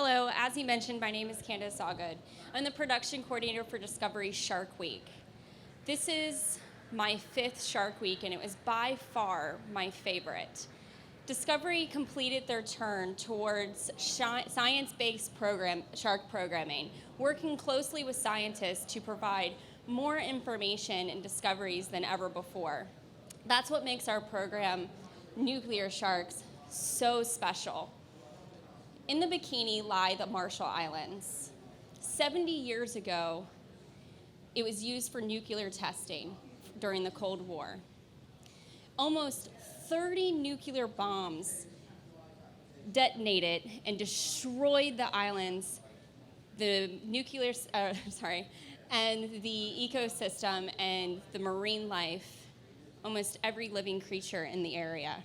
Hello, as he mentioned, my name is Candace Allgood. I'm the production coordinator for Discovery Shark Week. This is my 5th Shark Week, and it was by far my favorite. Discovery completed their turn towards science-based shark programming, working closely with scientists to provide more information and discoveries than ever before. That's what makes our program, Nuclear Sharks, so special. In the bikini lie the Marshall Islands. 70 years ago, it was used for nuclear testing during the Cold War. Almost 30 nuclear bombs detonated and destroyed the islands, and the ecosystem and the marine life, almost every living creature in the area.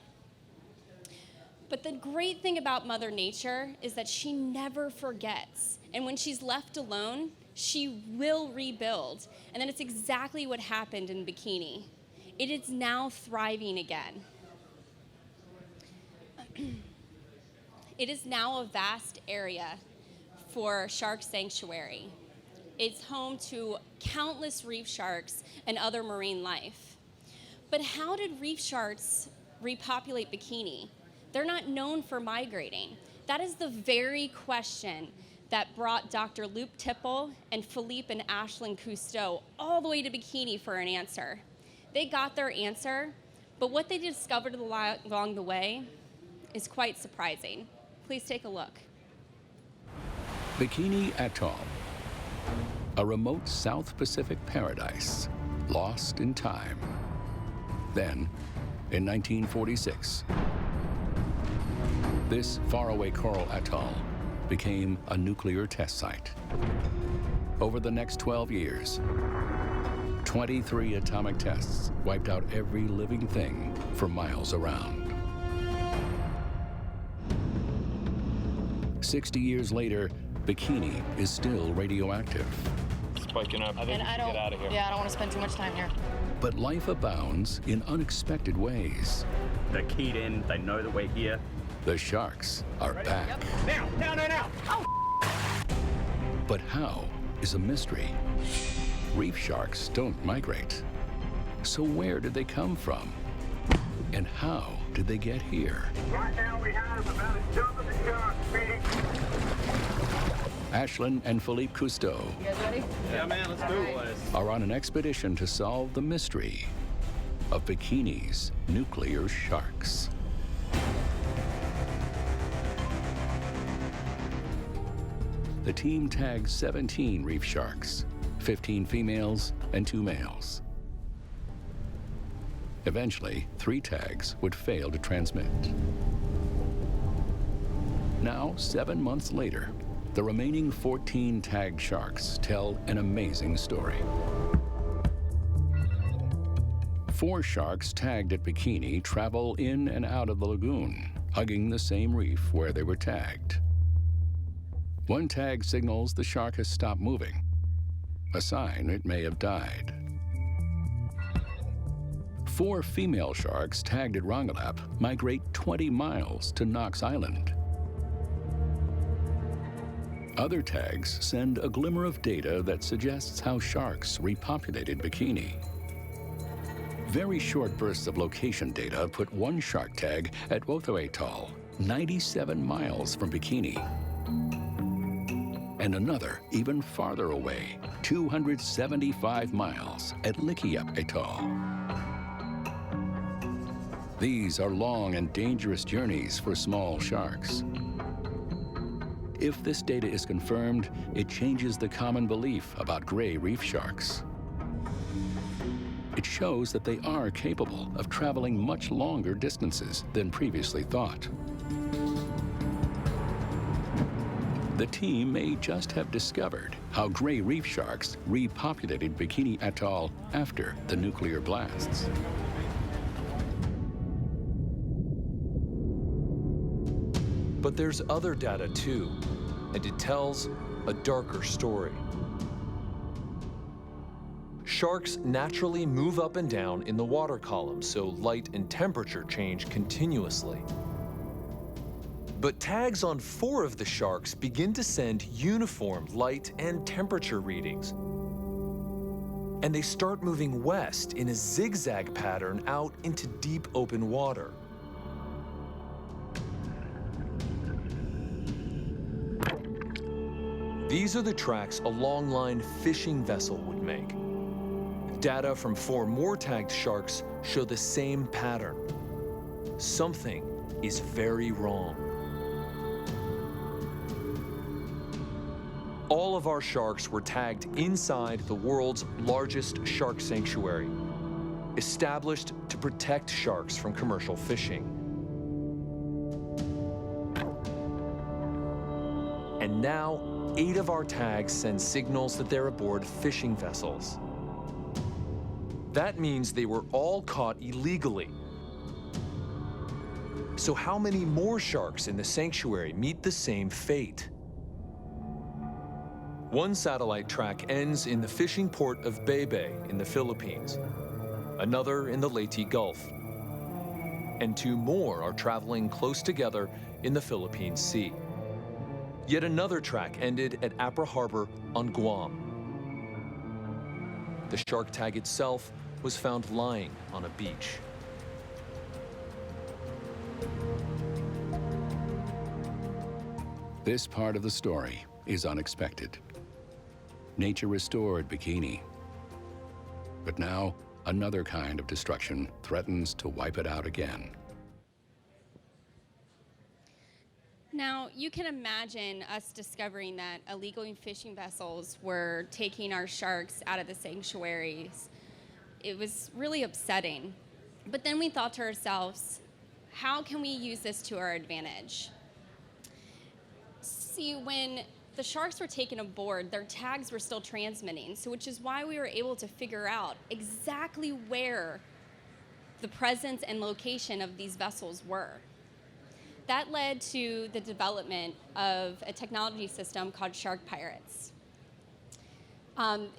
But the great thing about Mother Nature is that she never forgets. And when she's left alone, she will rebuild. And then it's exactly what happened in Bikini. It is now thriving again. It is now a vast area for Shark Sanctuary. It's home to countless reef sharks and other marine life. But how did reef sharks repopulate Bikini? They're not known for migrating. That is the very question that brought Dr. Luke Tipple and Philippe and Ashlyn Cousteau all the way to Bikini for an answer. They got their answer, but what they discovered along the way is quite surprising. Please take a look. Bikini Atoll, a remote South Pacific paradise, lost in time. Then, in 1946, this faraway coral atoll became a nuclear test site. Over the next 12 years, 23 atomic tests wiped out every living thing for miles around. 60 years later, Bikini is still radioactive. Spiking up. I think we should get out of here. Yeah, I don't want to spend too much time here. But life abounds in unexpected ways. They're keyed in, they know that we're here. The sharks are back. Yep. Now! Oh! But how is a mystery. Reef sharks don't migrate. So where did they come from? And how did they get here? Right now we have about a dozen of sharks feeding. Ashlyn and Philippe Cousteau You guys ready? Yeah, man, let's do it. are on an expedition to solve the mystery of Bikini's nuclear sharks. The team tagged 17 reef sharks, 15 females and 2 males. Eventually, 3 tags would fail to transmit. Now, 7 months later, the remaining 14 tagged sharks tell an amazing story. 4 sharks tagged at Bikini travel in and out of the lagoon, hugging the same reef where they were tagged. One tag signals the shark has stopped moving, a sign it may have died. 4 female sharks tagged at Rongelap migrate 20 miles to Knox Island. Other tags send a glimmer of data that suggests how sharks repopulated Bikini. Very short bursts of location data put one shark tag at Wotho Atoll, 97 miles from Bikini. And another even farther away, 275 miles at Likiup Atoll. These are long and dangerous journeys for small sharks. If this data is confirmed, it changes the common belief about gray reef sharks. It shows that they are capable of traveling much longer distances than previously thought. The team may just have discovered how gray reef sharks repopulated Bikini Atoll after the nuclear blasts. But there's other data too, and it tells a darker story. Sharks naturally move up and down in the water column, so light and temperature change continuously. But tags on 4 of the sharks begin to send uniform light and temperature readings. And they start moving west in a zigzag pattern out into deep open water. These are the tracks a longline fishing vessel would make. Data from 4 more tagged sharks show the same pattern. Something is very wrong. All of our sharks were tagged inside the world's largest shark sanctuary, established to protect sharks from commercial fishing. And now, 8 of our tags send signals that they're aboard fishing vessels. That means they were all caught illegally. So how many more sharks in the sanctuary meet the same fate? One satellite track ends in the fishing port of Baybay in the Philippines, another in the Leyte Gulf, and 2 more are traveling close together in the Philippine Sea. Yet another track ended at Apra Harbor on Guam. The shark tag itself was found lying on a beach. This part of the story is unexpected. Nature restored Bikini. But now, another kind of destruction threatens to wipe it out again. Now, you can imagine us discovering that illegal fishing vessels were taking our sharks out of the sanctuaries. It was really upsetting. But then we thought to ourselves, how can we use this to our advantage? See, when the sharks were taken aboard, their tags were still transmitting, so which is why we were able to figure out exactly where the presence and location of these vessels were. That led to the development of a technology system called Shark Pirates.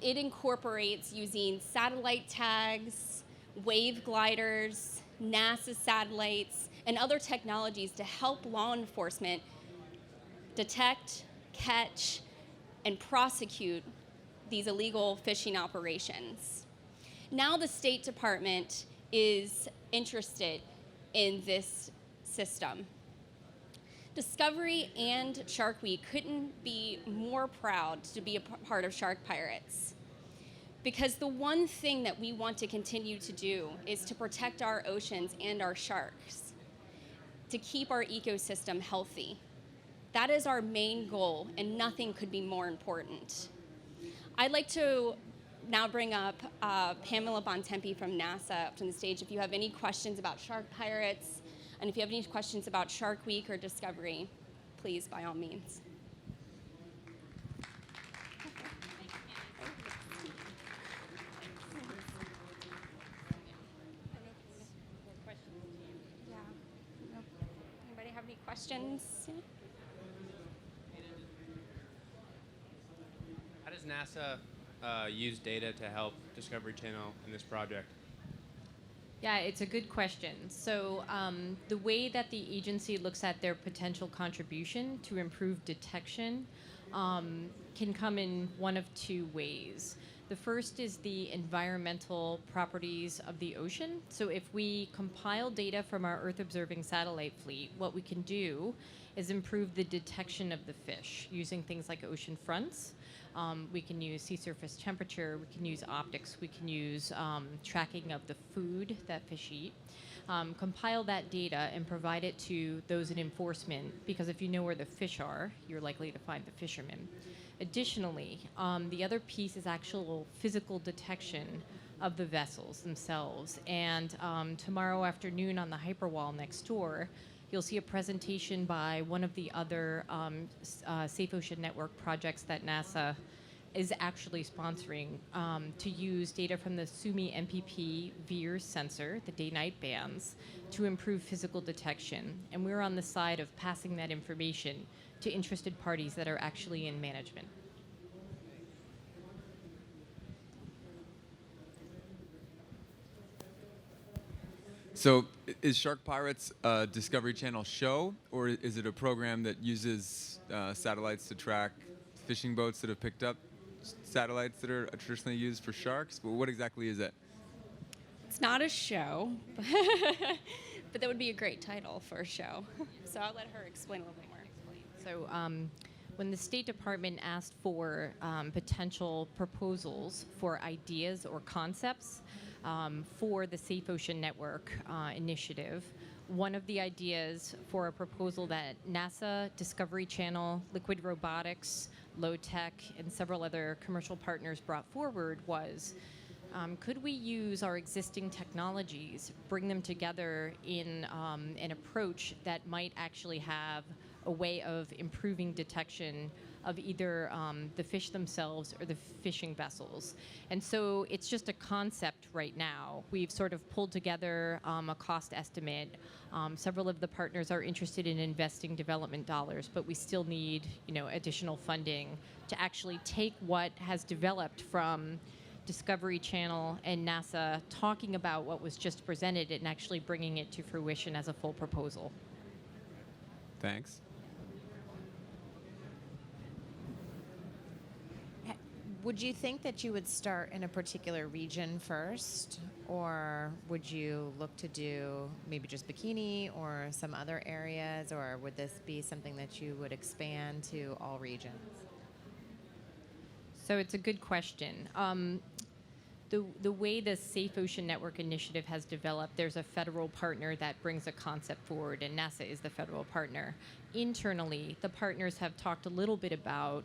It incorporates using satellite tags, wave gliders, NASA satellites, and other technologies to help law enforcement detect, catch, and prosecute these illegal fishing operations. Now the State Department is interested in this system. Discovery and Shark Week couldn't be more proud to be a part of Shark Pirates, because the one thing that we want to continue to do is to protect our oceans and our sharks, to keep our ecosystem healthy. That is our main goal, and nothing could be more important. I'd like to now bring up Pamela Bontempi from NASA up to the stage. If you have any questions about Shark Pirates, and if you have any questions about Shark Week or Discovery, please, by all means. Yeah. Anybody have any questions? How does NASA use data to help Discovery Channel in this project? Yeah, it's a good question. So the way that the agency looks at their potential contribution to improve detection can come in one of 2 ways. The first is the environmental properties of the ocean. So if we compile data from our Earth-observing satellite fleet, what we can do is improve the detection of the fish using things like ocean fronts. We can use sea surface temperature, we can use optics, we can use tracking of the food that fish eat. Compile that data and provide it to those in enforcement, because if you know where the fish are, you're likely to find the fishermen. Additionally, the other piece is actual physical detection of the vessels themselves. And tomorrow afternoon on the Hyperwall next door, you'll see a presentation by one of the other Safe Ocean Network projects that NASA is actually sponsoring to use data from the SUMI MPP VIIRS sensor, the day-night bands, to improve physical detection. And we're on the side of passing that information to interested parties that are actually in management. So, is Shark Pirates a Discovery Channel show, or is it a program that uses satellites to track fishing boats that have picked up satellites that are traditionally used for sharks? But what exactly is it? It's not a show, but that would be a great title for a show. So I'll let her explain a little bit more. So when the State Department asked for potential proposals for ideas or concepts for the Safe Ocean Network initiative, one of the ideas for a proposal that NASA, Discovery Channel, Liquid Robotics, Low Tech, and several other commercial partners brought forward was, could we use our existing technologies, bring them together in an approach that might actually have a way of improving detection of either the fish themselves or the fishing vessels. And so it's just a concept right now. We've sort of pulled together a cost estimate. Several of the partners are interested in investing development dollars, but we still need, additional funding to actually take what has developed from Discovery Channel and NASA talking about what was just presented and actually bringing it to fruition as a full proposal. Thanks. Would you think that you would start in a particular region first, or would you look to do maybe just Bikini or some other areas, or would this be something that you would expand to all regions? So it's a good question. The way the Safe Ocean Network initiative has developed, there's a federal partner that brings a concept forward, and NASA is the federal partner. Internally, the partners have talked a little bit about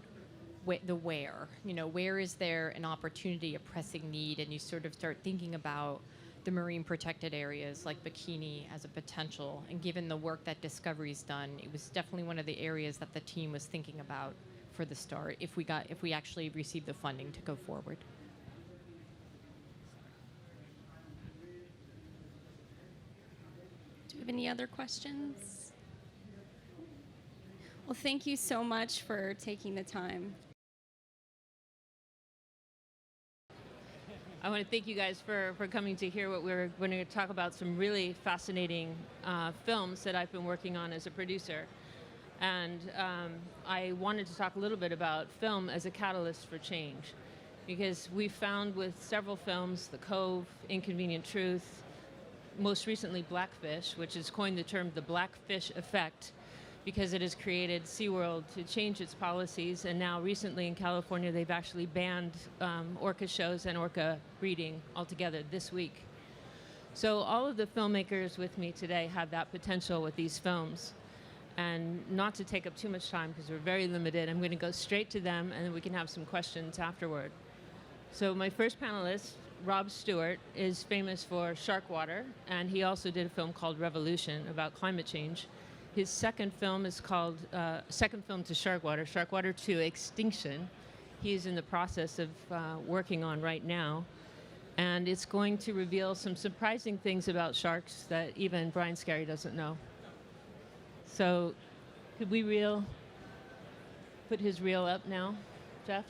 where is there an opportunity, a pressing need, and you sort of start thinking about the marine protected areas like Bikini as a potential. And given the work that Discovery's done, it was definitely one of the areas that the team was thinking about for the start if we actually received the funding to go forward. Do we have any other questions? Well, thank you so much for taking the time. I want to thank you guys for coming to hear what we're going to talk about, some really fascinating films that I've been working on as a producer. And I wanted to talk a little bit about film as a catalyst for change, because we found with several films, The Cove, Inconvenient Truth, most recently Blackfish, which has coined the term the Blackfish effect, because it has created SeaWorld to change its policies. And now recently in California, they've actually banned orca shows and orca breeding altogether this week. So all of the filmmakers with me today have that potential with these films. And not to take up too much time, because we're very limited, I'm going to go straight to them, and then we can have some questions afterward. So my first panelist, Rob Stewart, is famous for Sharkwater, and he also did a film called Revolution about climate change. His second film is called Second Film to Sharkwater, Sharkwater 2 Extinction. He's in the process of working on right now. And it's going to reveal some surprising things about sharks that even Brian Scary doesn't know. So could we put his reel up now, Jeff?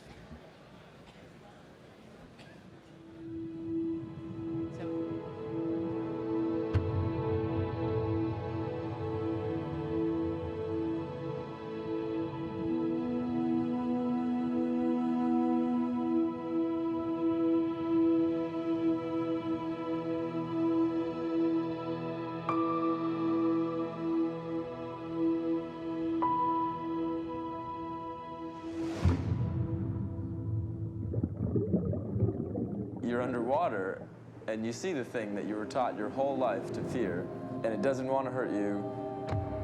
You're underwater and you see the thing that you were taught your whole life to fear, and it doesn't want to hurt you,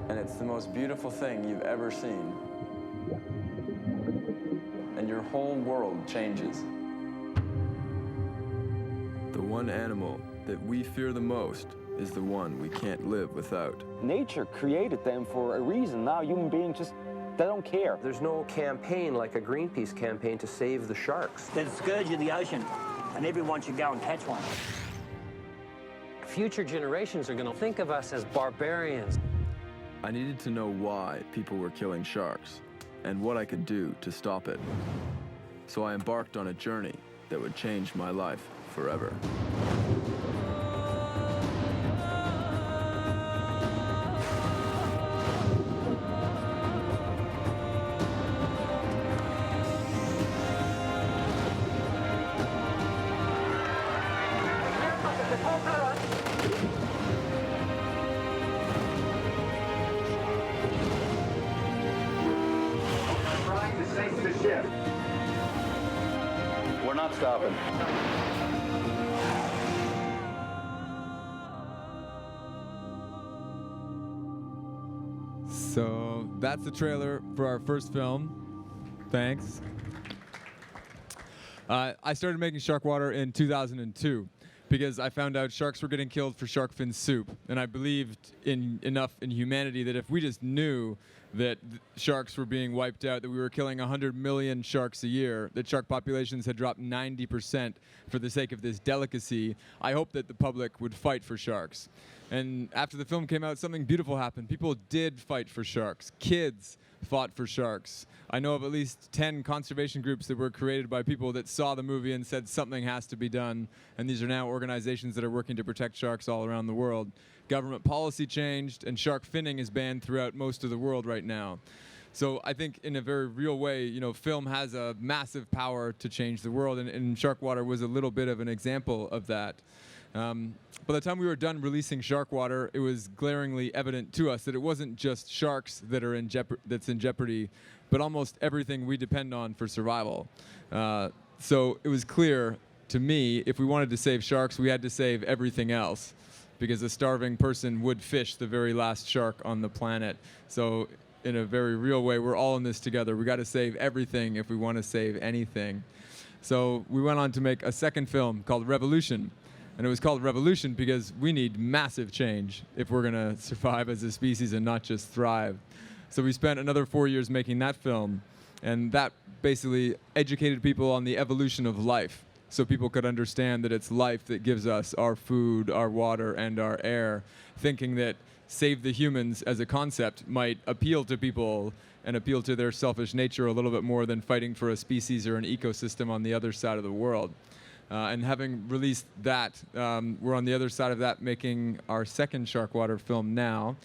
and it's the most beautiful thing you've ever seen. And your whole world changes. The one animal that we fear the most is the one we can't live without. Nature created them for a reason. Now human beings they don't care. There's no campaign like a Greenpeace campaign to save the sharks. They're the scourge of the ocean, and everyone should go and catch one. Future generations are going to think of us as barbarians. I needed to know why people were killing sharks and what I could do to stop it. So I embarked on a journey that would change my life forever. stopping. So that's the trailer for our first film. Thanks. I started making Shark Water in 2002 because I found out sharks were getting killed for shark fin soup. And I believed enough in humanity that if we just knew that sharks were being wiped out, that we were killing 100 million sharks a year, that shark populations had dropped 90% for the sake of this delicacy, I hoped that the public would fight for sharks. And after the film came out, something beautiful happened. People did fight for sharks. Kids fought for sharks. I know of at least 10 conservation groups that were created by people that saw the movie and said something has to be done. And these are now organizations that are working to protect sharks all around the world. Government policy changed, and shark finning is banned throughout most of the world right now. So I think in a very real way, film has a massive power to change the world, and Shark Water was a little bit of an example of that. By the time we were done releasing Shark Water, it was glaringly evident to us that it wasn't just sharks that are that's in jeopardy, but almost everything we depend on for survival. So it was clear to me, if we wanted to save sharks, we had to save everything else, because a starving person would fish the very last shark on the planet. So in a very real way, we're all in this together. We got to save everything if we want to save anything. So we went on to make a second film called Revolution. And it was called Revolution because we need massive change if we're going to survive as a species and not just thrive. So we spent another 4 years making that film, and that basically educated people on the evolution of life, so people could understand that it's life that gives us our food, our water, and our air. Thinking that save the humans as a concept might appeal to people and appeal to their selfish nature a little bit more than fighting for a species or an ecosystem on the other side of the world. And having released that, we're on the other side of that making our second Shark Water film now,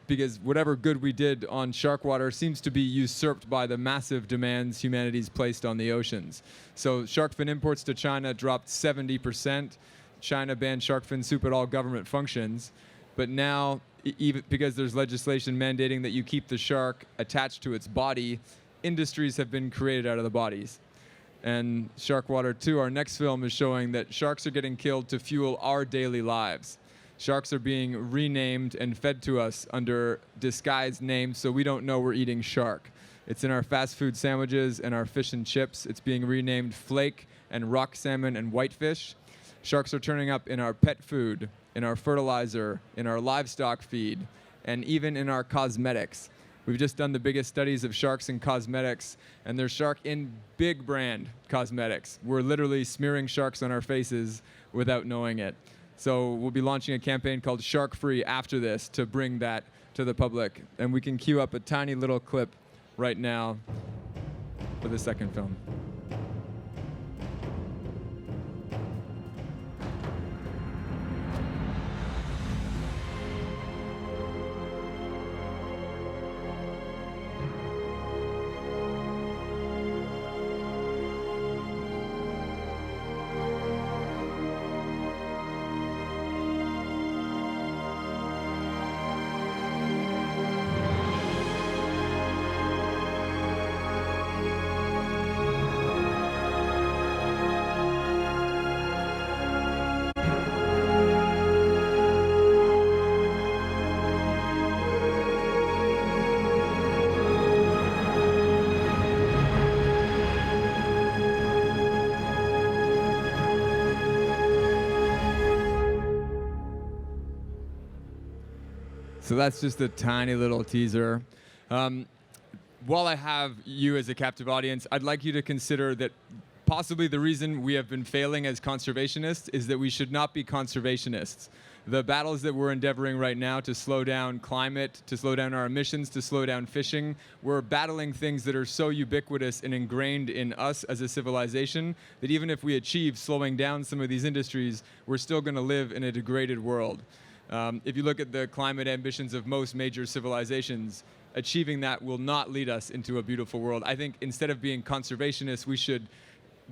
because whatever good we did on Shark Water seems to be usurped by the massive demands humanity's placed on the oceans. So shark fin imports to China dropped 70%. China banned shark fin soup at all government functions. But now, even because there's legislation mandating that you keep the shark attached to its body, industries have been created out of the bodies. And Shark Water 2, our next film, is showing that sharks are getting killed to fuel our daily lives. Sharks are being renamed and fed to us under disguised names so we don't know we're eating shark. It's in our fast food sandwiches and our fish and chips. It's being renamed flake and rock salmon and whitefish. Sharks are turning up in our pet food, in our fertilizer, in our livestock feed, and even in our cosmetics. We've just done the biggest studies of sharks in cosmetics, and there's shark in big brand cosmetics. We're literally smearing sharks on our faces without knowing it. So we'll be launching a campaign called Shark Free after this to bring that to the public. And we can cue up a tiny little clip right now for the second film. So that's just a tiny little teaser. While I have you as a captive audience, I'd like you to consider that possibly the reason we have been failing as conservationists is that we should not be conservationists. The battles that we're endeavoring right now to slow down climate, to slow down our emissions, to slow down fishing, we're battling things that are so ubiquitous and ingrained in us as a civilization that even if we achieve slowing down some of these industries, we're still going to live in a degraded world. If you look at the climate ambitions of most major civilizations, achieving that will not lead us into a beautiful world. I think instead of being conservationists, we should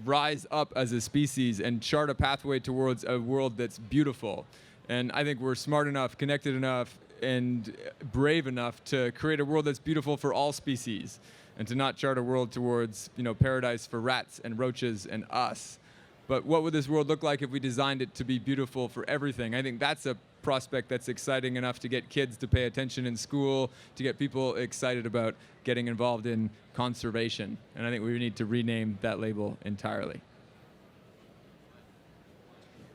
rise up as a species and chart a pathway towards a world that's beautiful. And I think we're smart enough, connected enough, and brave enough to create a world that's beautiful for all species. and to not chart a world towards, paradise for rats and roaches and us. But what would this world look like if we designed it to be beautiful for everything? I think that's a prospect that's exciting enough to get kids to pay attention in school, to get people excited about getting involved in conservation. And I think we need to rename that label entirely.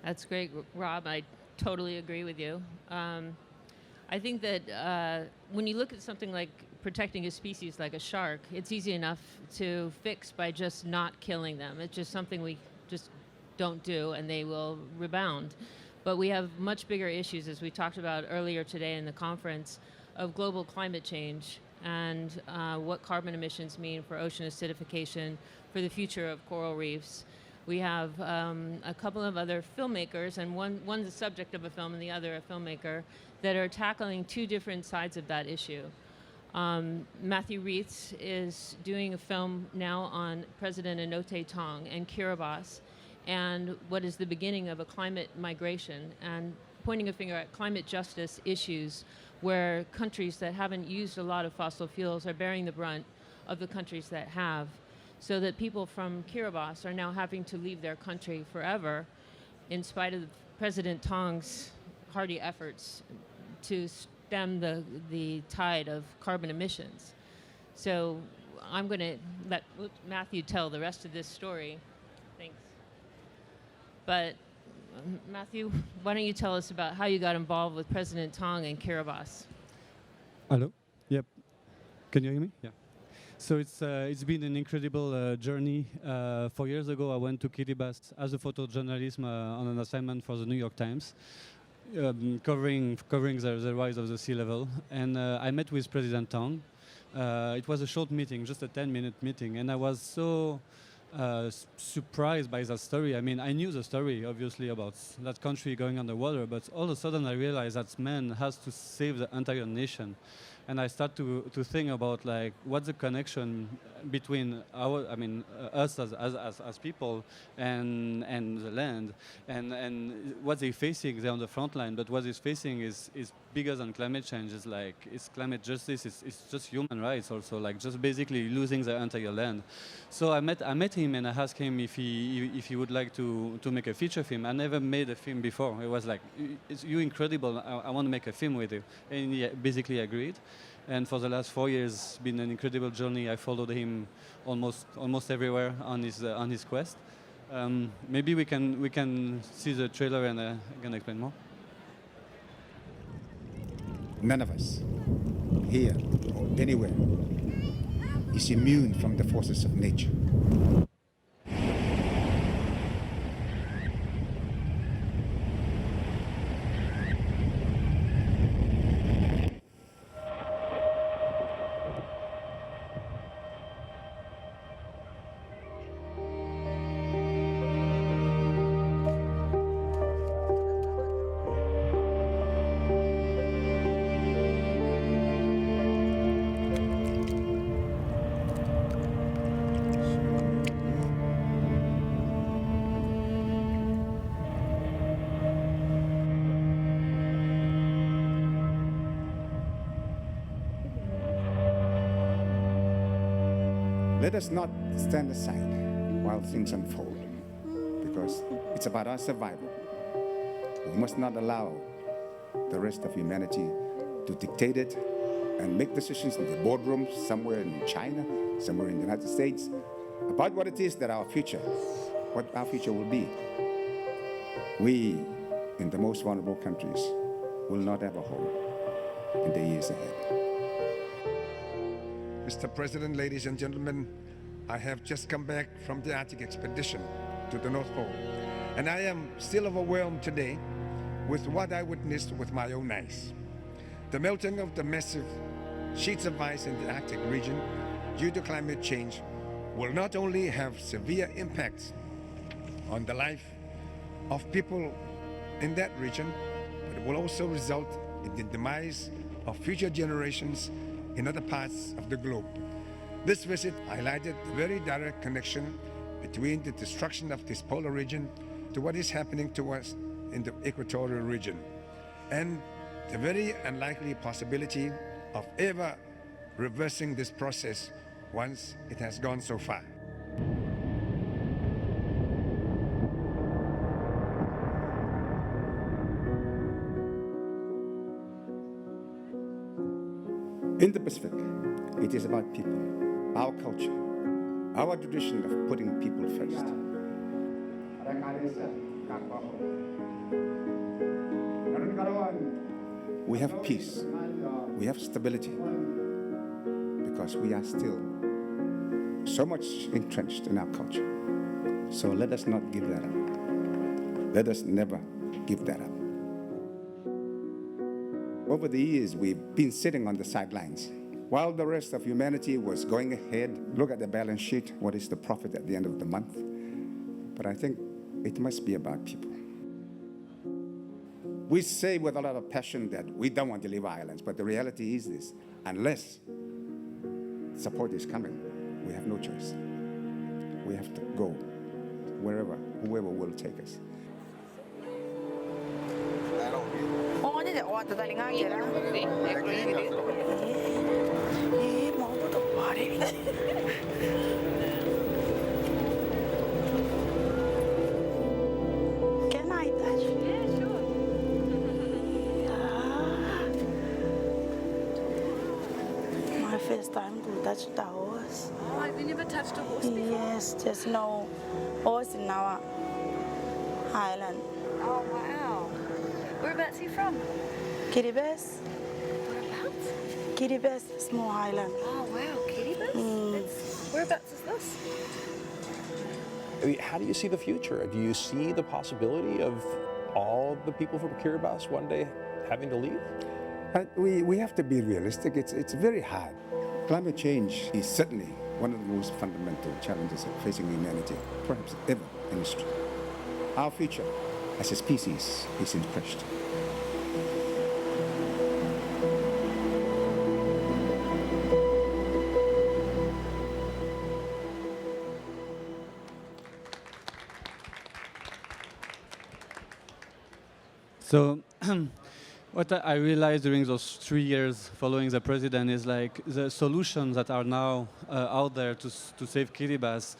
That's great, Rob. I totally agree with you. I think that when you look at something like protecting a species like a shark, it's easy enough to fix by just not killing them. It's just something we just don't do, and they will rebound. But we have much bigger issues, as we talked about earlier today in the conference, of global climate change and what carbon emissions mean for ocean acidification, for the future of coral reefs. We have a couple of other filmmakers, and one's the subject of a film and the other a filmmaker, that are tackling two different sides of that issue. Matthew Reitz is doing a film now on President Anote Tong and Kiribati, and what is the beginning of a climate migration, and pointing a finger at climate justice issues where countries that haven't used a lot of fossil fuels are bearing the brunt of the countries that have, so that people from Kiribati are now having to leave their country forever in spite of President Tong's hearty efforts to stem the tide of carbon emissions. So I'm going to let Matthew tell the rest of this story. Thanks. But Matthew, why don't you tell us about how you got involved with President Tong and Kiribati? Hello? Yep. Can you hear me? Yeah. So it's been an incredible journey. 4 years ago, I went to Kiribati as a photojournalist on an assignment for the New York Times, covering the rise of the sea level. And I met with President Tong. It was a short meeting, just a 10-minute meeting, and I was so surprised by that story. I mean, I knew the story, obviously, about that country going underwater, but all of a sudden I realized that man has to save the entire nation. And I start to think about, like, what's the connection between us as people and the land, and what they're facing. They're on the front line, but what they're facing is bigger than climate change. It's climate justice. It's just human rights also, like just basically losing their entire land. So I met him and I asked him if he would like to make a feature film. I never made a film before. It was like, you're incredible. I want to make a film with you, and he basically agreed. And for the last 4 years, it's been an incredible journey. I followed him almost everywhere on his quest. Maybe we can see the trailer and I can explain more. None of us, here or anywhere, is immune from the forces of nature. Let us not stand aside while things unfold, because it's about our survival. We must not allow the rest of humanity to dictate it and make decisions in the boardrooms somewhere in China, somewhere in the United States, about what it is that what our future will be. We, in the most vulnerable countries, will not have a home in the years ahead. Mr. President, ladies and gentlemen, I have just come back from the Arctic expedition to the North Pole, and I am still overwhelmed today with what I witnessed with my own eyes. The melting of the massive sheets of ice in the Arctic region due to climate change will not only have severe impacts on the life of people in that region, but it will also result in the demise of future generations in other parts of the globe. This visit highlighted the very direct connection between the destruction of this polar region to what is happening to us in the equatorial region, and the very unlikely possibility of ever reversing this process once it has gone so far. In the Pacific, it is about people, our culture, our tradition of putting people first. We have peace, we have stability, because we are still so much entrenched in our culture. So let us not give that up. Let us never give that up. Over the years, we've been sitting on the sidelines. While the rest of humanity was going ahead, look at the balance sheet, what is the profit at the end of the month? But I think it must be about people. We say with a lot of passion that we don't want to leave islands, but the reality is this: unless support is coming, we have no choice. We have to go wherever, whoever will take us. Can I touch? Yeah, sure. My first time to touch the horse. Oh, have you never touched a horse before? Yes, just no horse in our island. Oh, wow. Whereabouts are you from? Kiribati. Whereabouts? Kiribati, small island. Oh, wow, Kiribati? Whereabouts is this? I mean, how do you see the future? Do you see the possibility of all the people from Kiribati one day having to leave? We have to be realistic. It's very hard. Climate change is certainly one of the most fundamental challenges facing humanity, perhaps ever in history. Our future as a species is in question. So what I realized during those 3 years following the president is like the solutions that are now out there to save Kiribati,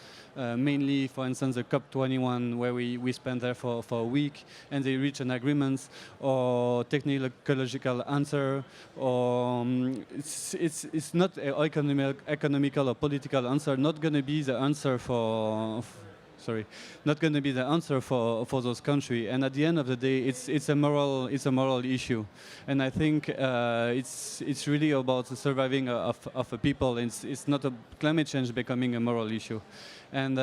mainly, for instance, the COP21, where we spent there for a week and they reach an agreement, or technological answer, or it's not an economical or political answer, not going to be the answer not going to be the answer for those countries. And at the end of the day, it's a moral issue. And I think it's really about the surviving of a people. It's not a climate change becoming a moral issue. And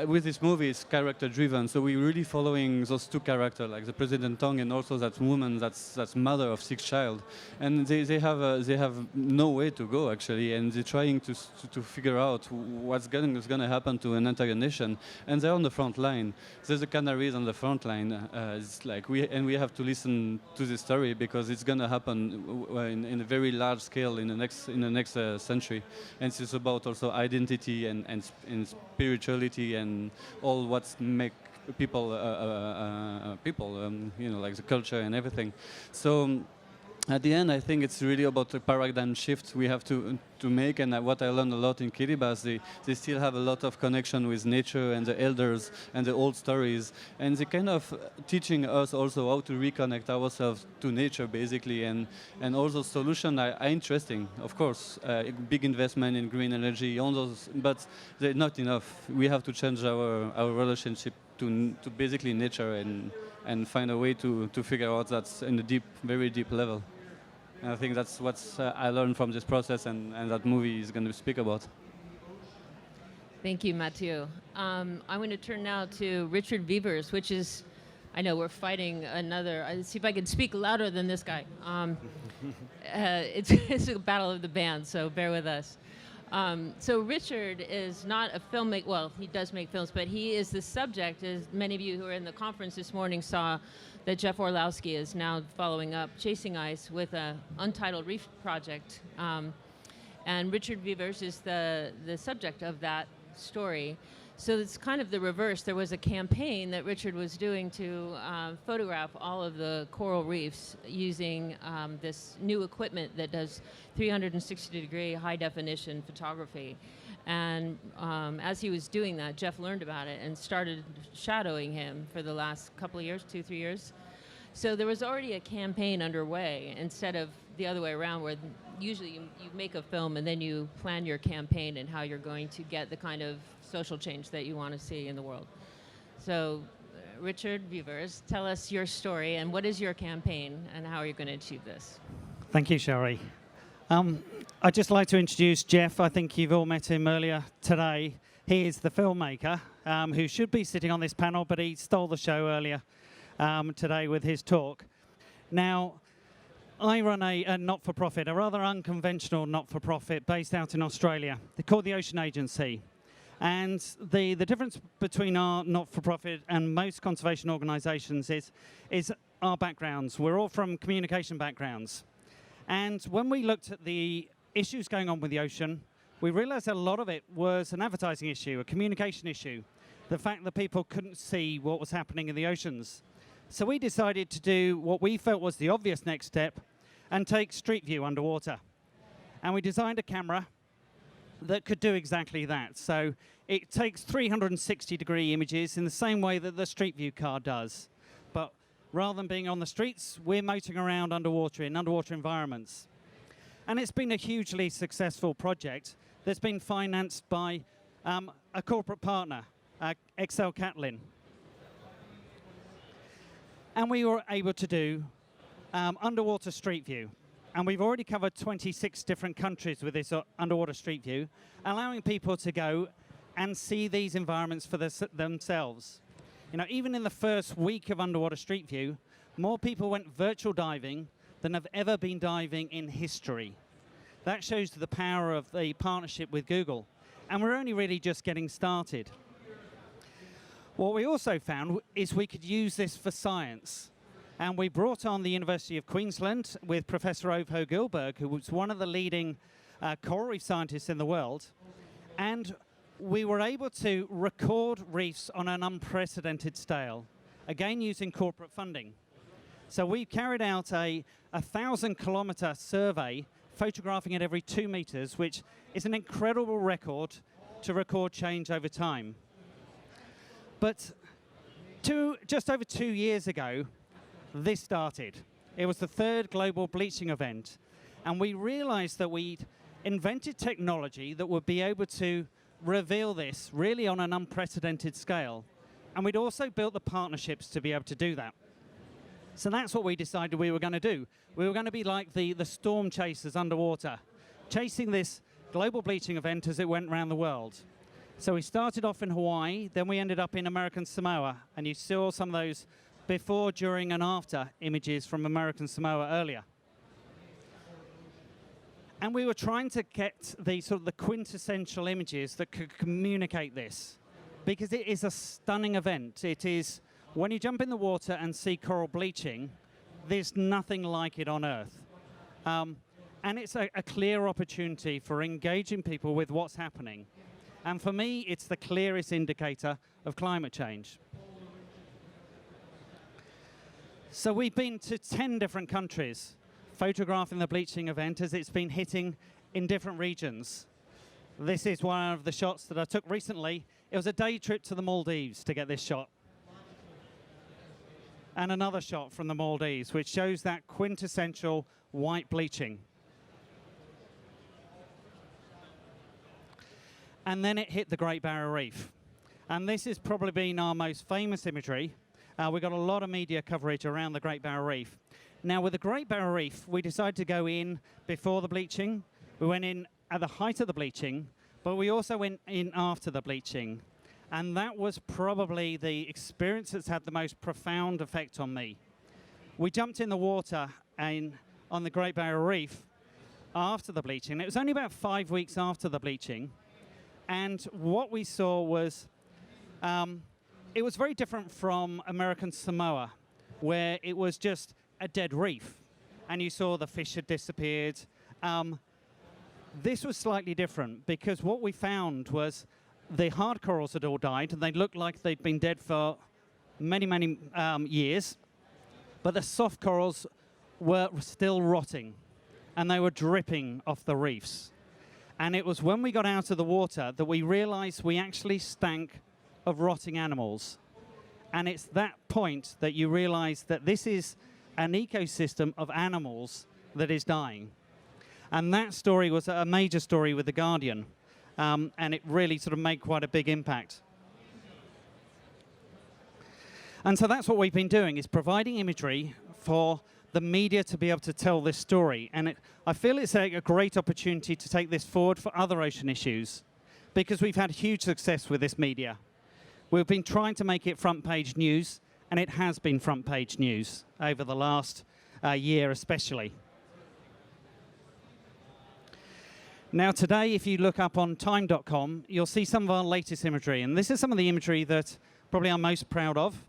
with this movie, it's character-driven, so we're really following those two characters, like the President Tong and also that woman that's mother of 6 child, and they have no way to go actually, and they're trying to figure out what's going to happen to an entire nation, and they're on the front line. There's the Canaries on the front line. It's like we have to listen to this story because it's going to happen in a very large scale in the next century, and it's about also identity and spirituality and all what make people like the culture and everything. So at the end, I think it's really about a paradigm shift we have to make, and what I learned a lot in Kiribati, they still have a lot of connection with nature and the elders and the old stories, and they kind of teaching us also how to reconnect ourselves to nature, basically, and all those solutions are interesting, of course, big investment in green energy, all those, but they're not enough. We have to change our relationship to basically nature and find a way to figure out that in a very deep level. And I think that's what I learned from this process, and that movie is going to speak about. Thank you, Mathieu. I'm going to turn now to Richard Vivers, which is, I know we're fighting another, I'll see if I can speak louder than this guy. It's a battle of the bands, so bear with us. So Richard is not a filmmaker, well, he does make films, but he is the subject, as many of you who were in the conference this morning saw, that Jeff Orlowski is now following up Chasing Ice with an Untitled Reef project. And Richard Vivers is the subject of that story. So it's kind of the reverse. There was a campaign that Richard was doing to photograph all of the coral reefs using this new equipment that does 360-degree high-definition photography. And as he was doing that, Jeff learned about it and started shadowing him for the last couple of years, 2-3 years. So there was already a campaign underway instead of the other way around, where usually you make a film and then you plan your campaign and how you're going to get the kind of social change that you want to see in the world. So Richard Beavers, tell us your story and what is your campaign and how are you going to achieve this? Thank you, Sherry. I'd just like to introduce Jeff. I think you've all met him earlier today. He is the filmmaker who should be sitting on this panel, but he stole the show earlier today with his talk. Now, I run a not-for-profit, a rather unconventional not-for-profit based out in Australia. They're called the Ocean Agency. And the difference between our not-for-profit and most conservation organisations is our backgrounds. We're all from communication backgrounds. And when we looked at the issues going on with the ocean, we realised a lot of it was an advertising issue, a communication issue. The fact that people couldn't see what was happening in the oceans. So we decided to do what we felt was the obvious next step and take Street View underwater. And we designed a camera that could do exactly that. So it takes 360-degree images in the same way that the Street View car does. But rather than being on the streets, we're motoring around underwater in underwater environments. And it's been a hugely successful project that's been financed by a corporate partner, XL Catlin. And we were able to do underwater Street View. And we've already covered 26 different countries with this underwater Street View, allowing people to go and see these environments for themselves. You know, even in the first week of underwater Street View, more people went virtual diving than have ever been diving in history. That shows the power of the partnership with Google. And we're only really just getting started. What we also found is we could use this for science. And we brought on the University of Queensland with Professor Ovo Gilberg, who was one of the leading coral reef scientists in the world. And we were able to record reefs on an unprecedented scale, again using corporate funding. So we carried out a 1,000-kilometer survey, photographing it every 2 meters, which is an incredible record to record change over time. But just over 2 years ago, this started. It was the third global bleaching event. And we realized that we'd invented technology that would be able to reveal this really on an unprecedented scale. And we'd also built the partnerships to be able to do that. So that's what we decided we were going to do. We were going to be like the storm chasers underwater, chasing this global bleaching event as it went around the world. So we started off in Hawaii, then we ended up in American Samoa, and you saw some of those before, during, and after images from American Samoa earlier. And we were trying to get the sort of the quintessential images that could communicate this, because it is a stunning event. It is, when you jump in the water and see coral bleaching, there's nothing like it on Earth. And it's a clear opportunity for engaging people with what's happening. And for me, it's the clearest indicator of climate change. So we've been to 10 different countries, photographing the bleaching event as it's been hitting in different regions. This is one of the shots that I took recently. It was a day trip to the Maldives to get this shot. And another shot from the Maldives, which shows that quintessential white bleaching. And then it hit the Great Barrier Reef. And this has probably been our most famous imagery. We got a lot of media coverage around the Great Barrier Reef. Now, with the Great Barrier Reef, we decided to go in before the bleaching. We went in at the height of the bleaching, but we also went in after the bleaching. And that was probably the experience that's had the most profound effect on me. We jumped in the water on the Great Barrier Reef after the bleaching. It was only about 5 weeks after the bleaching. And what we saw was, it was very different from American Samoa, where it was just a dead reef, and you saw the fish had disappeared. This was slightly different, because what we found was the hard corals had all died, and they looked like they'd been dead for many, many years. But the soft corals were still rotting, and they were dripping off the reefs. And it was when we got out of the water that we realized we actually stank of rotting animals. And it's that point that you realize that this is an ecosystem of animals that is dying. And that story was a major story with The Guardian. And it really sort of made quite a big impact. And so that's what we've been doing, is providing imagery for the media to be able to tell this story. And I feel it's a great opportunity to take this forward for other ocean issues, because we've had huge success with this media. We've been trying to make it front page news, and it has been front page news over the last year especially. Now today, if you look up on time.com, you'll see some of our latest imagery, and this is some of the imagery that probably I'm most proud of.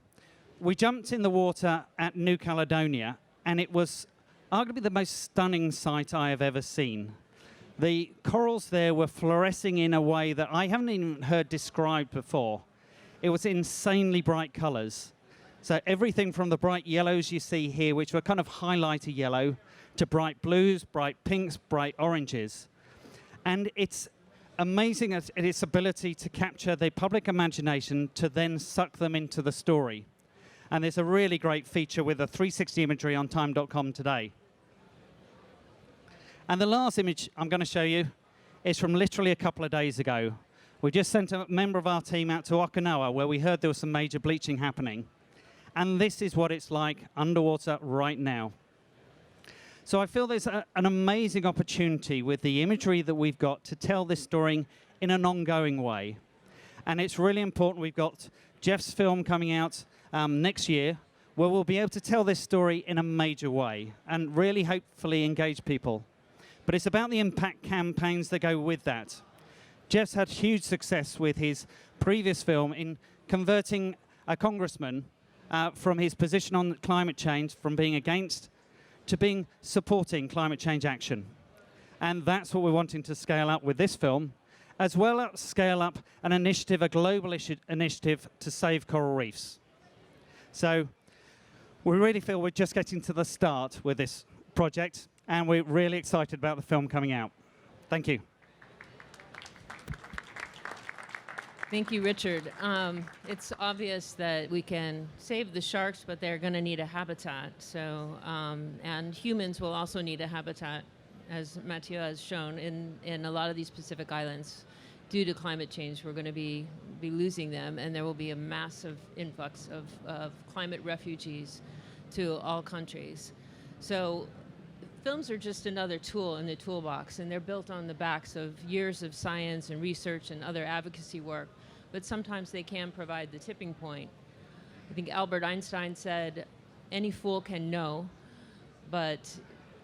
We jumped in the water at New Caledonia, and it was arguably the most stunning sight I have ever seen. The corals there were fluorescing in a way that I haven't even heard described before. It was insanely bright colors. So everything from the bright yellows you see here, which were kind of highlighter yellow, to bright blues, bright pinks, bright oranges. And it's amazing at its ability to capture the public imagination to then suck them into the story. And there's a really great feature with a 360 imagery on time.com today. And the last image I'm going to show you is from literally a couple of days ago. We just sent a member of our team out to Okinawa, where we heard there was some major bleaching happening. And this is what it's like underwater right now. So I feel there's an amazing opportunity with the imagery that we've got to tell this story in an ongoing way. And it's really important. We've got Jeff's film coming out next year, where we'll be able to tell this story in a major way and really hopefully engage people. But it's about the impact campaigns that go with that. Jeff's had huge success with his previous film in converting a congressman from his position on climate change, from being against to being supporting climate change action. And that's what we're wanting to scale up with this film, as well as scale up an initiative, a global initiative to save coral reefs. So we really feel we're just getting to the start with this project, and we're really excited about the film coming out. Thank you. Thank you, Richard. It's obvious that we can save the sharks, but they're going to need a habitat. So, and humans will also need a habitat, as Mathieu has shown, in a lot of these Pacific islands. Due to climate change, we're going to be losing them, and there will be a massive influx of climate refugees to all countries. So films are just another tool in the toolbox, and they're built on the backs of years of science and research and other advocacy work, but sometimes they can provide the tipping point. I think Albert Einstein said, any fool can know, but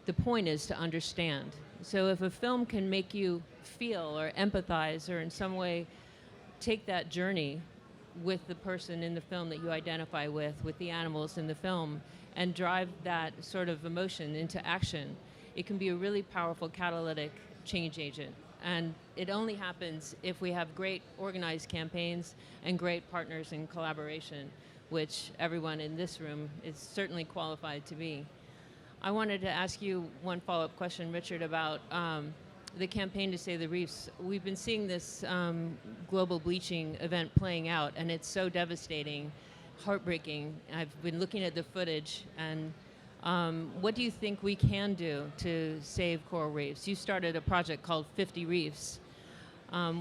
the point is to understand. So if a film can make you feel or empathize or in some way take that journey with the person in the film that you identify with the animals in the film, and drive that sort of emotion into action, it can be a really powerful catalytic change agent. And it only happens if we have great organized campaigns and great partners in collaboration, which everyone in this room is certainly qualified to be. I wanted to ask you one follow-up question, Richard, about the campaign to save the reefs. We've been seeing this global bleaching event playing out, and it's so devastating, heartbreaking. I've been looking at the footage, and what do you think we can do to save coral reefs? You started a project called 50 Reefs.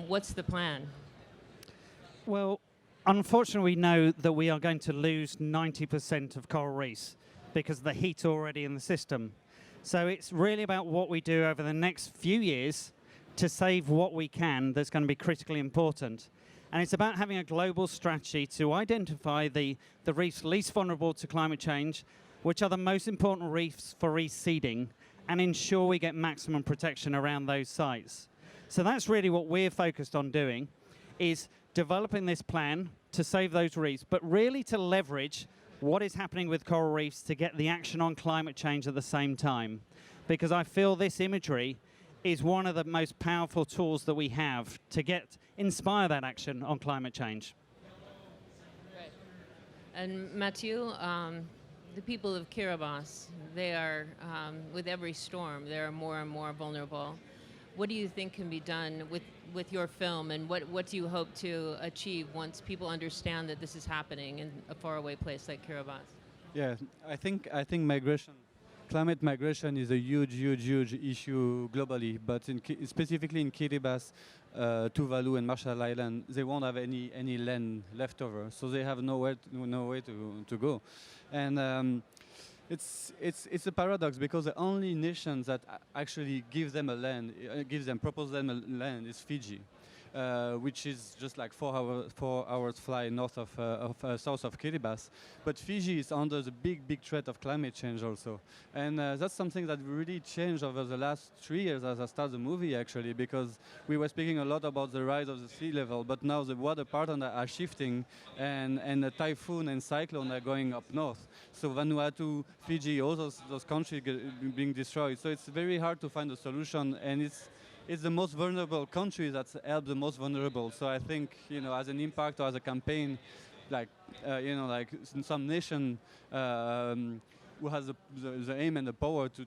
What's the plan? Well, unfortunately, we know that we are going to lose 90% of coral reefs because of the heat already in the system. So it's really about what we do over the next few years to save what we can that's going to be critically important. And it's about having a global strategy to identify the reefs least vulnerable to climate change, which are the most important reefs for reseeding, and ensure we get maximum protection around those sites. So that's really what we're focused on doing, is developing this plan to save those reefs, but really to leverage what is happening with coral reefs to get the action on climate change at the same time. Because I feel this imagery is one of the most powerful tools that we have to inspire that action on climate change. Right. And Mathieu, the people of Kiribati, they are, with every storm, they are more and more vulnerable. What do you think can be done with your film, and what do you hope to achieve once people understand that this is happening in a faraway place like Kiribati? Yeah, I think migration, climate migration is a huge issue globally, but specifically in Kiribati, Tuvalu and Marshall Island, they won't have any land left over, so they have no way to go, and it's a paradox because the only nation that actually gives them a land, propose them a land is Fiji. Which is just like 4 hours fly north of south of Kiribati. But Fiji is under the big threat of climate change also. And that's something that really changed over the last 3 years as I started the movie actually, because we were speaking a lot about the rise of the sea level, but now the water patterns are shifting and the typhoon and cyclone are going up north. So Vanuatu, Fiji, all those countries being destroyed. So it's very hard to find a solution, and it's the most vulnerable country that help the most vulnerable. So I think, as an impact or as a campaign, like some nation who has the aim and the power to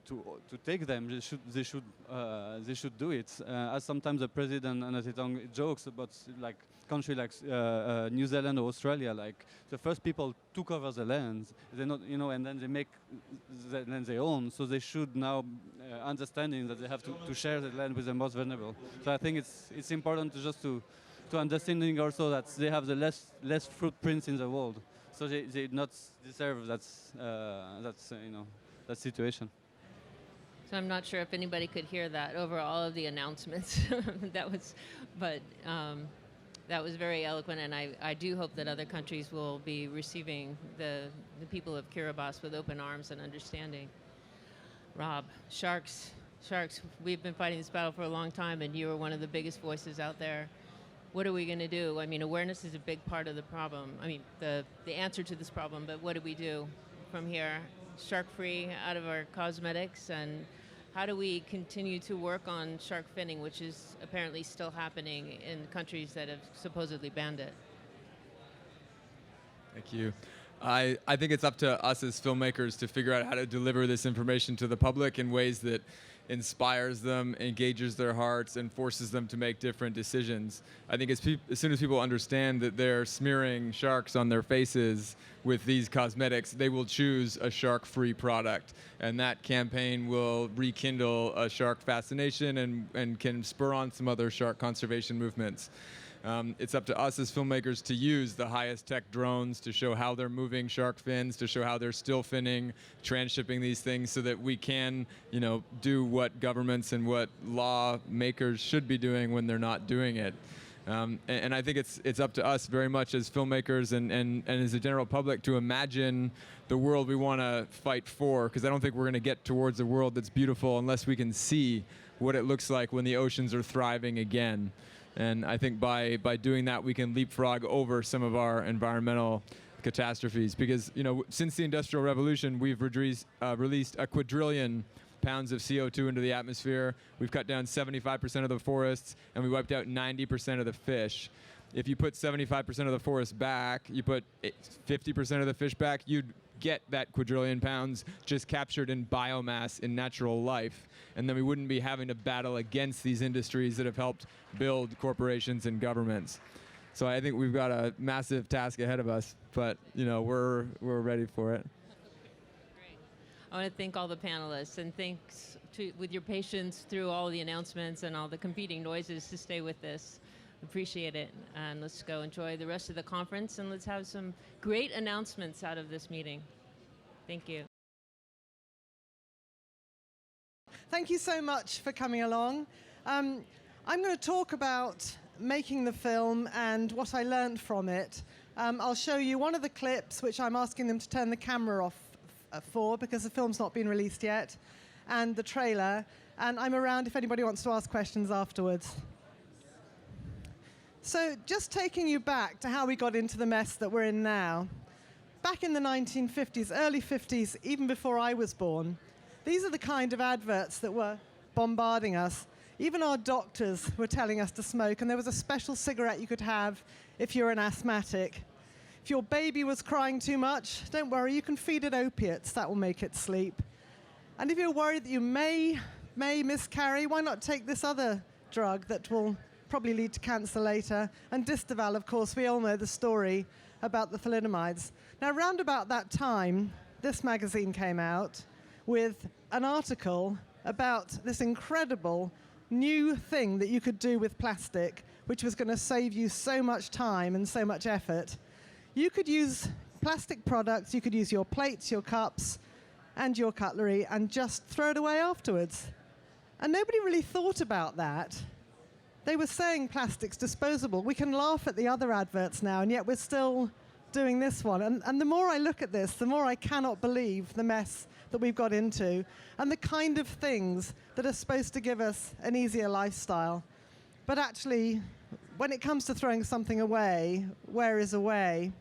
take them, they should do it. As sometimes the president and jokes about like country like New Zealand or Australia, like the first people took over the lands, they not, and then they make the land their own. So they should now understanding that they have to share the land with the most vulnerable. So I think it's important to understanding also that they have the less footprints in the world. So they not deserve that situation. So I'm not sure if anybody could hear that over all of the announcements. That was very eloquent, and I do hope that other countries will be receiving the people of Kiribati with open arms and understanding. Rob, sharks, we've been fighting this battle for a long time, and you are one of the biggest voices out there. What are we going to do? I mean, awareness is a big part of the problem. I mean, the answer to this problem, but what do we do from here? Shark-free out of our cosmetics, and how do we continue to work on shark finning, which is apparently still happening in countries that have supposedly banned it? Thank you. I think it's up to us as filmmakers to figure out how to deliver this information to the public in ways that inspires them, engages their hearts, and forces them to make different decisions. I think as soon as people understand that they're smearing sharks on their faces with these cosmetics, they will choose a shark-free product. And that campaign will rekindle a shark fascination and can spur on some other shark conservation movements. It's up to us as filmmakers to use the highest tech drones to show how they're moving shark fins, to show how they're still finning, transshipping these things so that we can, do what governments and what lawmakers should be doing when they're not doing it. And I think it's up to us very much as filmmakers and as the general public to imagine the world we want to fight for, because I don't think we're going to get towards a world that's beautiful unless we can see what it looks like when the oceans are thriving again. And I think by doing that, we can leapfrog over some of our environmental catastrophes. Because, since the Industrial Revolution, we've released a quadrillion pounds of CO2 into the atmosphere. We've cut down 75% of the forests, and we wiped out 90% of the fish. If you put 75% of the forest back, you put 50% of the fish back, you'd get that quadrillion pounds just captured in biomass in natural life. And then we wouldn't be having to battle against these industries that have helped build corporations and governments. So I think we've got a massive task ahead of us, but we're ready for it. Great. I want to thank all the panelists, and thanks with your patience through all the announcements and all the competing noises to stay with this. Appreciate it. And let's go enjoy the rest of the conference, and let's have some great announcements out of this meeting. Thank you. Thank you so much for coming along. I'm going to talk about making the film and what I learned from it. I'll show you one of the clips, which I'm asking them to turn the camera off for because the film's not been released yet, and the trailer. And I'm around if anybody wants to ask questions afterwards. So just taking you back to how we got into the mess that we're in now. Back in the 1950s, early 50s, even before I was born, these are the kind of adverts that were bombarding us. Even our doctors were telling us to smoke, and there was a special cigarette you could have if you're an asthmatic. If your baby was crying too much, don't worry, you can feed it opiates. That will make it sleep. And if you're worried that you may miscarry, why not take this other drug that will probably lead to cancer later? And Distaval, of course, we all know the story about the thalidomide. Now, round about that time, this magazine came out with an article about this incredible new thing that you could do with plastic, which was going to save you so much time and so much effort. You could use plastic products, you could use your plates, your cups, and your cutlery, and just throw it away afterwards. And nobody really thought about that. They were saying plastic's disposable. We can laugh at the other adverts now, and yet we're still doing this one. And the more I look at this, the more I cannot believe the mess that we've got into, and the kind of things that are supposed to give us an easier lifestyle. But actually, when it comes to throwing something away, where is away?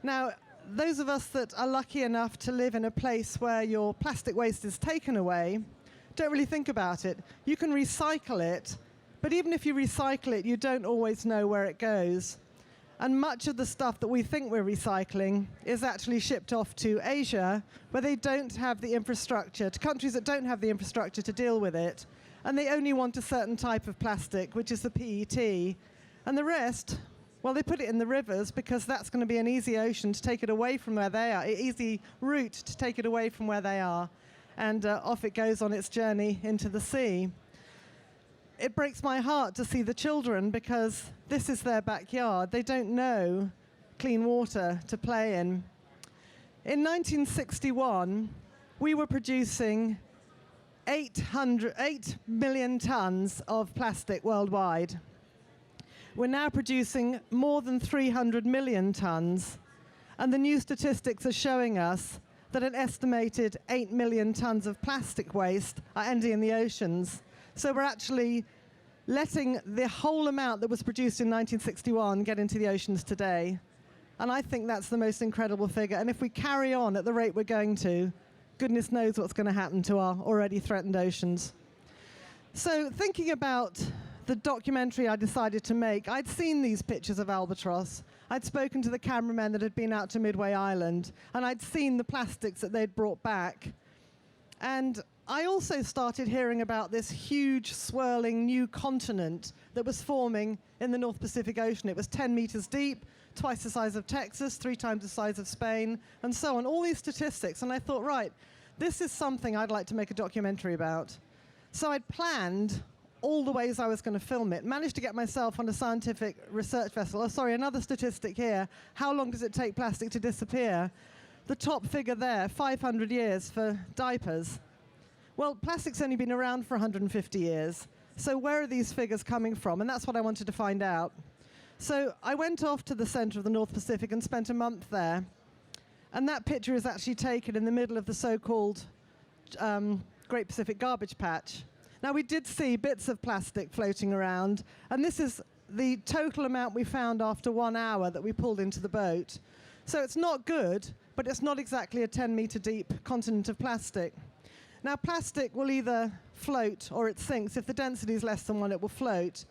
Now, those of us that are lucky enough to live in a place where your plastic waste is taken away don't really think about it. You can recycle it, but even if you recycle it, you don't always know where it goes. And much of the stuff that we think we're recycling is actually shipped off to Asia, where they don't have the infrastructure, to countries that don't have the infrastructure to deal with it. And they only want a certain type of plastic, which is the PET. And the rest, well, they put it in the rivers because that's going to be an easy ocean to take it away from where they are, an easy route to take it away from where they are. And off it goes on its journey into the sea. It breaks my heart to see the children because this is their backyard. They don't know clean water to play in. In 1961, we were producing 8 million tons of plastic worldwide. We're now producing more than 300 million tons, and the new statistics are showing us that an estimated 8 million tons of plastic waste are ending in the oceans. So we're actually letting the whole amount that was produced in 1961 get into the oceans today. And I think that's the most incredible figure. And if we carry on at the rate we're going to, goodness knows what's going to happen to our already threatened oceans. So thinking about the documentary I decided to make, I'd seen these pictures of albatross. I'd spoken to the cameramen that had been out to Midway Island, and I'd seen the plastics that they'd brought back. And I also started hearing about this huge, swirling new continent that was forming in the North Pacific Ocean. It was 10 meters deep, twice the size of Texas, 3 times the size of Spain, and so on. All these statistics. And I thought, right, this is something I'd like to make a documentary about. So I'd planned all the ways I was going to film it, managed to get myself on a scientific research vessel. Oh, sorry, another statistic here. How long does it take plastic to disappear? The top figure there, 500 years for diapers. Well, plastic's only been around for 150 years. So where are these figures coming from? And that's what I wanted to find out. So I went off to the center of the North Pacific and spent a month there. And that picture is actually taken in the middle of the so-called Great Pacific Garbage Patch. Now, we did see bits of plastic floating around, and this is the total amount we found after 1 hour that we pulled into the boat. So it's not good, but it's not exactly a 10-meter deep continent of plastic. Now, plastic will either float or it sinks. If the density is less than 1, it will float.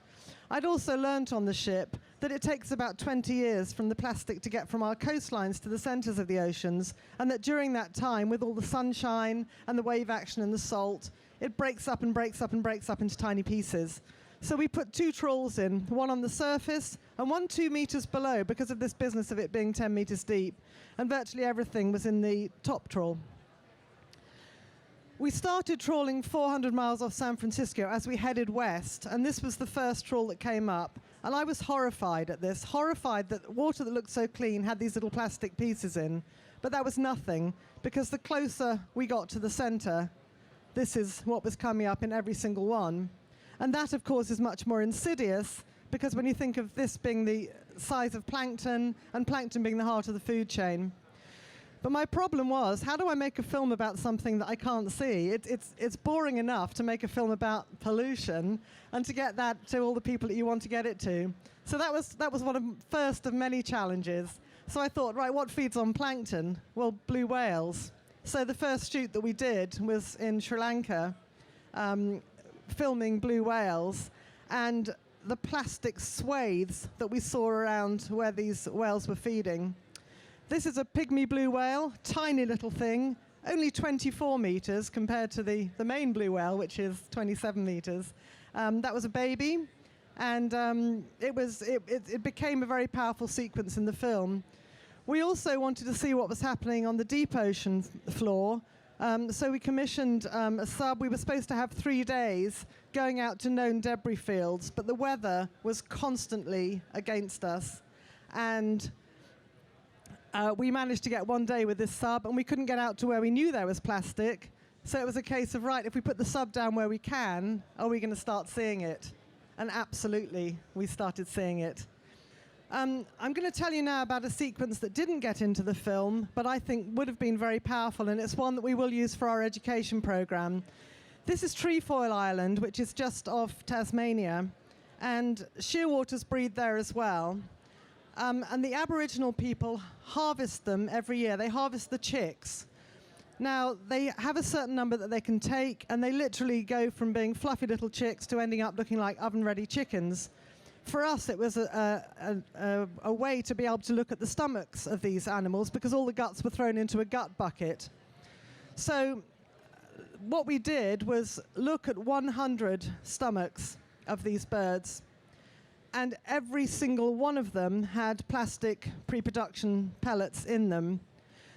I'd also learnt on the ship that it takes about 20 years from the plastic to get from our coastlines to the centers of the oceans, and that during that time, with all the sunshine and the wave action and the salt, it breaks up and breaks up and breaks up into tiny pieces. So we put 2 trawls in, one on the surface and one 2 meters below because of this business of it being 10 meters deep, and virtually everything was in the top trawl. We started trawling 400 miles off San Francisco as we headed west, and this was the first trawl that came up. And I was horrified at this, horrified that water that looked so clean had these little plastic pieces in. But that was nothing, because the closer we got to the center, this is what was coming up in every single one. And that, of course, is much more insidious, because when you think of this being the size of plankton, and plankton being the heart of the food chain. But my problem was, how do I make a film about something that I can't see? It's boring enough to make a film about pollution and to get that to all the people that you want to get it to. So that was one of first of many challenges. So I thought, right, what feeds on plankton? Well, blue whales. So the first shoot that we did was in Sri Lanka. filming blue whales and the plastic swathes that we saw around where these whales were feeding. This is a pygmy blue whale, tiny little thing, only 24 meters compared to the main blue whale, which is 27 meters. That was a baby, and it became a very powerful sequence in the film. We also wanted to see what was happening on the deep ocean floor, so we commissioned a sub. We were supposed to have 3 days going out to known debris fields, but the weather was constantly against us, and we managed to get 1 day with this sub, and we couldn't get out to where we knew there was plastic. So it was a case of, right, if we put the sub down where we can, are we going to start seeing it? And absolutely, we started seeing it. I'm going to tell you now about a sequence that didn't get into the film, but I think would have been very powerful, and it's one that we will use for our education program. This is Trefoil Island, which is just off Tasmania, and shearwaters breed there as well. And the Aboriginal people harvest them every year. They harvest the chicks. Now, they have a certain number that they can take, and they literally go from being fluffy little chicks to ending up looking like oven-ready chickens. For us, it was a way to be able to look at the stomachs of these animals, because all the guts were thrown into a gut bucket. So what we did was look at 100 stomachs of these birds, and every single one of them had plastic pre-production pellets in them.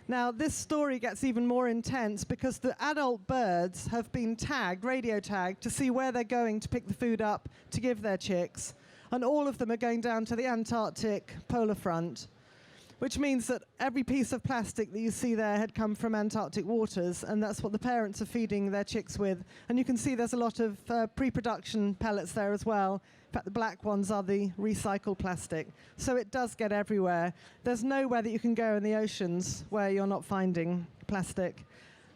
Now, this story gets even more intense because the adult birds have been tagged, radio tagged, to see where they're going to pick the food up to give their chicks. And all of them are going down to the Antarctic polar front, which means that every piece of plastic that you see there had come from Antarctic waters, and that's what the parents are feeding their chicks with. And you can see there's a lot of pre-production pellets there as well. In fact, the black ones are the recycled plastic. So it does get everywhere. There's nowhere that you can go in the oceans where you're not finding plastic.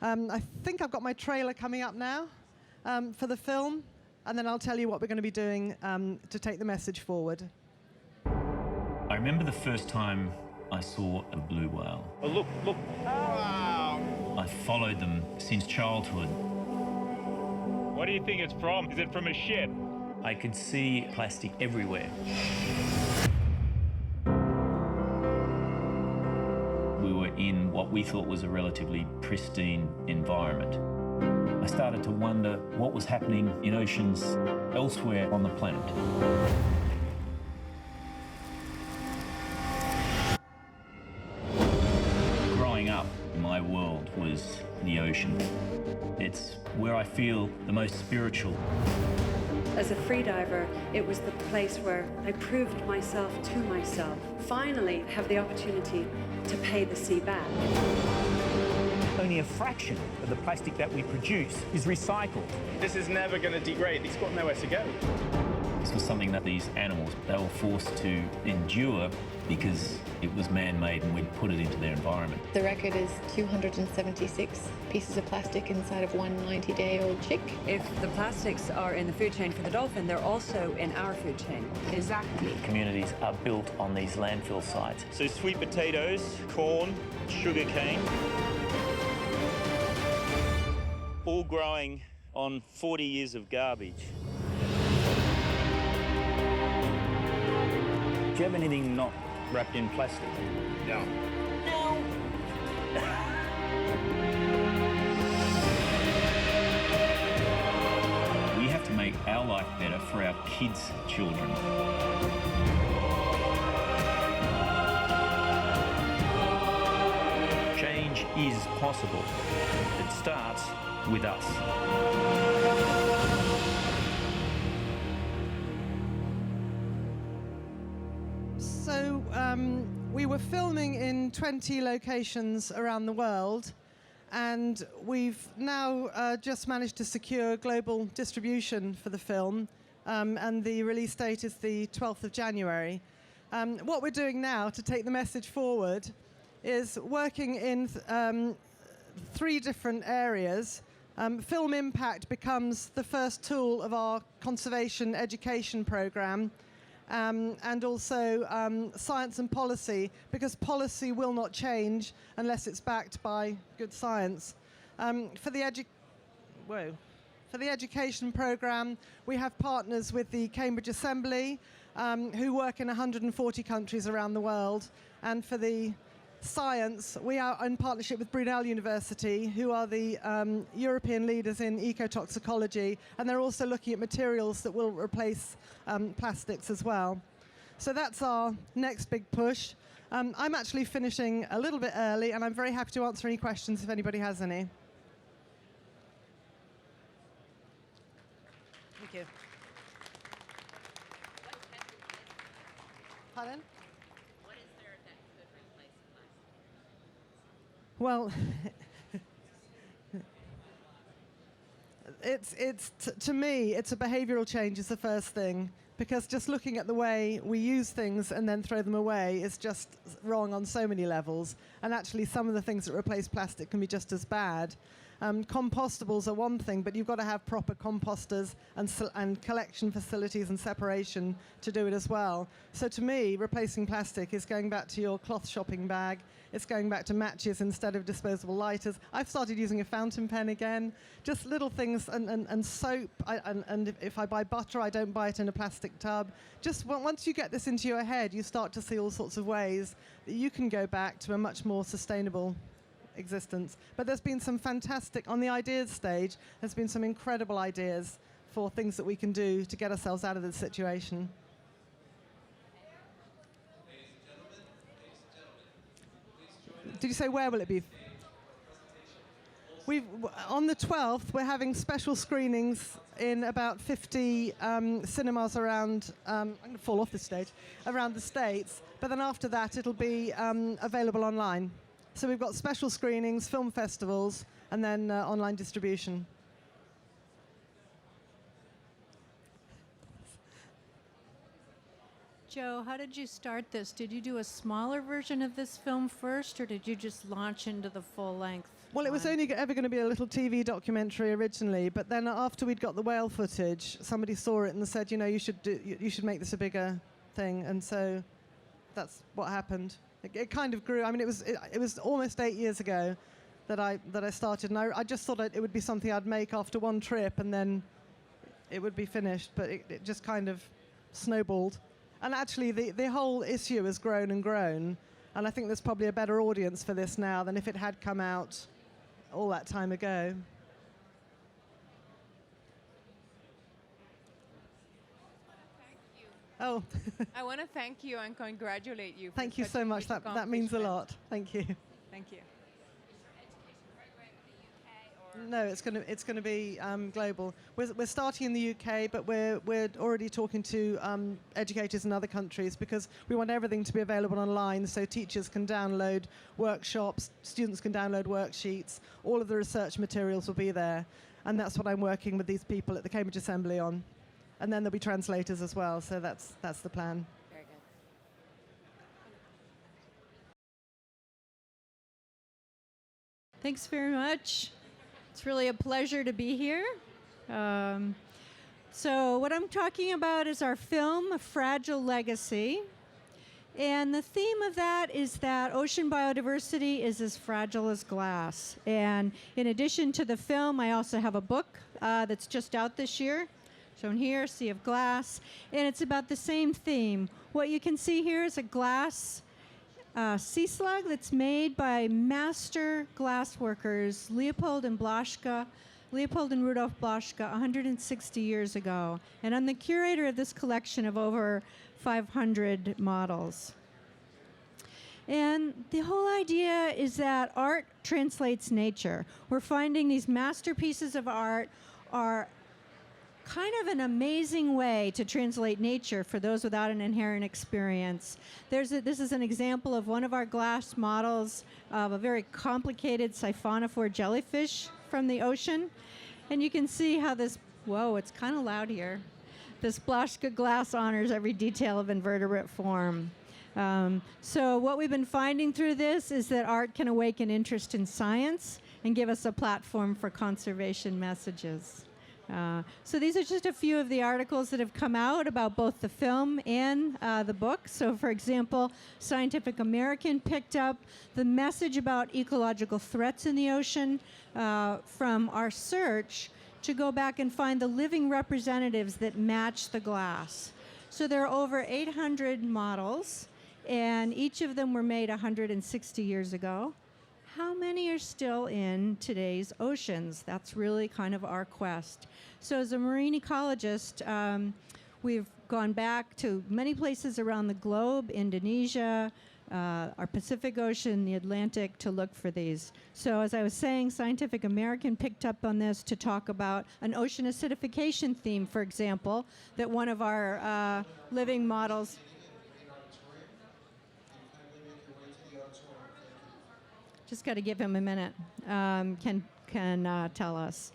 I think I've got my trailer coming up now for the film, and then I'll tell you what we're going to be doing to take the message forward. I remember the first time I saw a blue whale. Oh, look, look. Wow. I followed them since childhood. What do you think it's from? Is it from a ship? I could see plastic everywhere. We were in what we thought was a relatively pristine environment. I started to wonder what was happening in oceans elsewhere on the planet. Growing up, my world was the ocean. It's where I feel the most spiritual. As a freediver, it was the place where I proved myself to myself. Finally, have the opportunity to pay the sea back. Only a fraction of the plastic that we produce is recycled. This is never going to degrade. It's got nowhere to go. This was something that these animals, they were forced to endure because it was man-made and we'd put it into their environment. The record is 276 pieces of plastic inside of one 90-day-old chick. If the plastics are in the food chain for the dolphin, they're also in our food chain. Exactly. Communities are built on these landfill sites. So sweet potatoes, corn, sugar cane, all growing on 40 years of garbage. Do you have anything not wrapped in plastic? No. No. We have to make our life better for our kids' children. Change is possible. It starts with us. So we were filming in 20 locations around the world, and we've now just managed to secure global distribution for the film, and the release date is the 12th of January. What we're doing now to take the message forward is working in 3 different areas. Film Impact becomes the first tool of our conservation education program, and also science and policy, because policy will not change unless it's backed by good science. For For the education program, we have partners with the Cambridge Assembly, who work in 140 countries around the world. And for the science, we are in partnership with Brunel University, who are the European leaders in ecotoxicology, and they're also looking at materials that will replace plastics as well. So that's our next big push. I'm actually finishing a little bit early, and I'm very happy to answer any questions if anybody has any. Thank you. Pardon? What is there that could replace plastic? Well, to me, it's a behavioral change is the first thing, because just looking at the way we use things and then throw them away is just wrong on so many levels. And actually, some of the things that replace plastic can be just as bad. Compostables are one thing, but you've got to have proper composters and collection facilities and separation to do it as well. So to me, replacing plastic is going back to your cloth shopping bag. It's going back to matches instead of disposable lighters. I've started using a fountain pen again. Just little things, and soap. And if I buy butter, I don't buy it in a plastic tub. Just once you get this into your head, you start to see all sorts of ways that you can go back to a much more sustainable existence. But there's been some fantastic, on the ideas stage, there's been some incredible ideas for things that we can do to get ourselves out of this situation. Did you say where will it be? On the 12th, we're having special screenings in about 50 cinemas around, I'm going to fall off this stage, around the States. But then after that, it'll be available online. So we've got special screenings, film festivals, and then online distribution. Joe, how did you start this? Did you do a smaller version of this film first, or did you just launch into the full length? Well, it was only ever going to be a little TV documentary originally, but then after we'd got the whale footage, somebody saw it and said, you know, you should make this a bigger thing, and so that's what happened. It kind of grew. I mean, it was almost 8 years ago that I started, and I just thought it would be something I'd make after one trip, and then it would be finished. But it just kind of snowballed. And actually, the whole issue has grown and grown, and I think there's probably a better audience for this now than if it had come out all that time ago. Oh. I want to thank you and congratulate you. Thank you so much. That means a lot. Thank you. Thank you. No, it's going to be global. We're starting in the UK, but we're already talking to educators in other countries because we want everything to be available online, so teachers can download workshops, students can download worksheets, all of the research materials will be there, and that's what I'm working with these people at the Cambridge Assembly on. And then there'll be translators as well, so that's the plan. Very good. Thanks very much. It's really a pleasure to be here. So what I'm talking about is our film, A Fragile Legacy. And the theme of that is that ocean biodiversity is as fragile as glass. And in addition to the film, I also have a book that's just out this year, shown here, Sea of Glass. And it's about the same theme. What you can see here is a glass sea slug that's made by master glass workers, Leopold and Rudolf Blaschka, 160 years ago. And I'm the curator of this collection of over 500 models. And the whole idea is that art translates nature. We're finding these masterpieces of art are kind of an amazing way to translate nature for those without an inherent experience. This is an example of one of our glass models of a very complicated siphonophore jellyfish from the ocean. And you can see how this, whoa, it's kind of loud here. This Blaschka glass honors every detail of invertebrate form. So what we've been finding through this is that art can awaken interest in science and give us a platform for conservation messages. So these are just a few of the articles that have come out about both the film and the book. So for example, Scientific American picked up the message about ecological threats in the ocean from our search to go back and find the living representatives that match the glass. So there are over 800 models, and each of them were made 160 years ago. How many are still in today's oceans? That's really kind of our quest. So as a marine ecologist, we've gone back to many places around the globe, Indonesia, our Pacific Ocean, the Atlantic, to look for these. So as I was saying, Scientific American picked up on this to talk about an ocean acidification theme, for example, that one of our living models. Just got to give him a minute. Can tell us.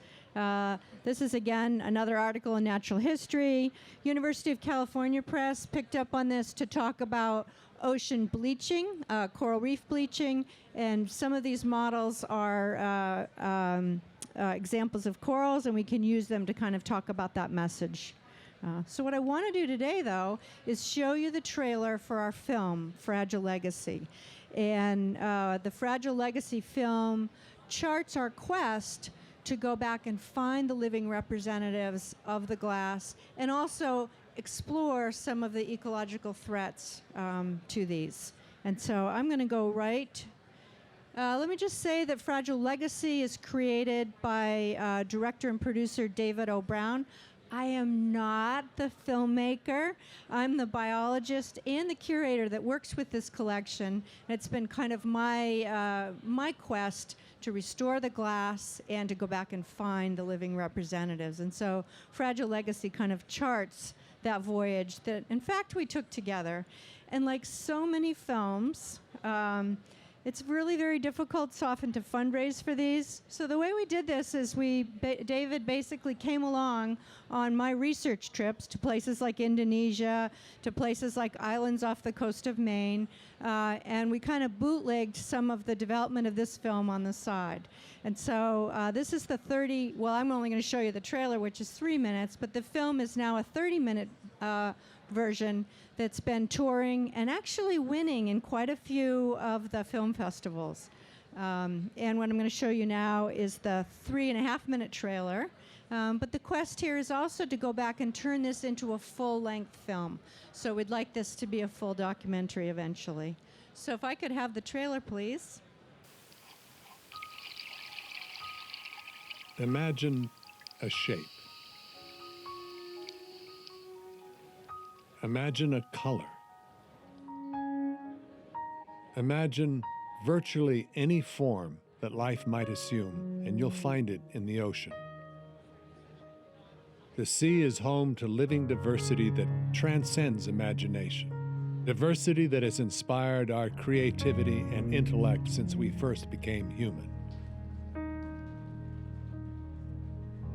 This is, again, another article in Natural History. University of California Press picked up on this to talk about ocean bleaching, coral reef bleaching, and some of these models are examples of corals, and we can use them to kind of talk about that message. So what I want to do today, though, is show you the trailer for our film, Fragile Legacy. And the Fragile Legacy film charts our quest to go back and find the living representatives of the glass and also explore some of the ecological threats to these. And so I'm going to go right. Let me just say that Fragile Legacy is created by director and producer David O. Brown. I am not the filmmaker. I'm the biologist and the curator that works with this collection. It's been kind of my quest to restore the glass and to go back and find the living representatives. And so Fragile Legacy kind of charts that voyage that, in fact, we took together. And like so many films, it's really very difficult so often to fundraise for these. So the way we did this is David basically came along on my research trips to places like Indonesia, to places like islands off the coast of Maine, and we kind of bootlegged some of the development of this film on the side. And so this is the well, I'm only going to show you the trailer, which is 3 minutes, but the film is now a 30-minute version that's been touring and actually winning in quite a few of the film festivals. And what I'm going to show you now is the 3.5-minute trailer. But the quest here is also to go back and turn this into a full-length film. So we'd like this to be a full documentary eventually. So if I could have the trailer, please. Imagine a shape. Imagine a color. Imagine virtually any form that life might assume, and you'll find it in the ocean. The sea is home to living diversity that transcends imagination. Diversity that has inspired our creativity and intellect since we first became human.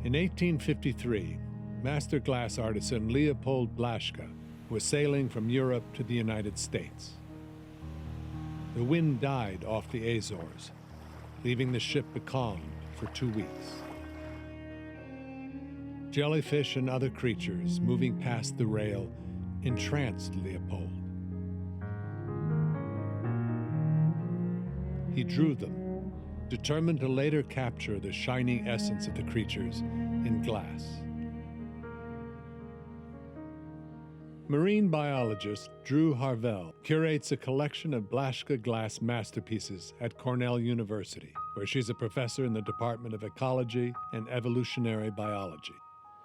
In 1853, master glass artisan Leopold Blaschka was sailing from Europe to the United States. The wind died off the Azores, leaving the ship becalmed for 2 weeks. Jellyfish and other creatures moving past the rail entranced Leopold. He drew them, determined to later capture the shining essence of the creatures in glass. Marine biologist Drew Harvell curates a collection of Blaschka glass masterpieces at Cornell University, where she's a professor in the Department of Ecology and Evolutionary Biology.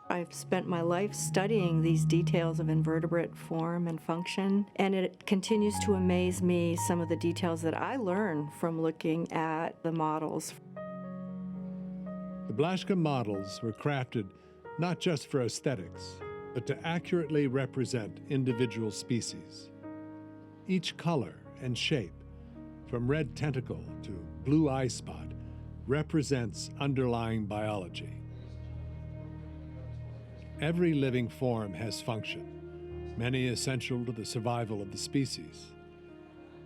I've spent my life studying these details of invertebrate form and function, and it continues to amaze me some of the details that I learn from looking at the models. The Blaschka models were crafted not just for aesthetics, but to accurately represent individual species. Each color and shape, from red tentacle to blue eye spot, represents underlying biology. Every living form has function, many essential to the survival of the species.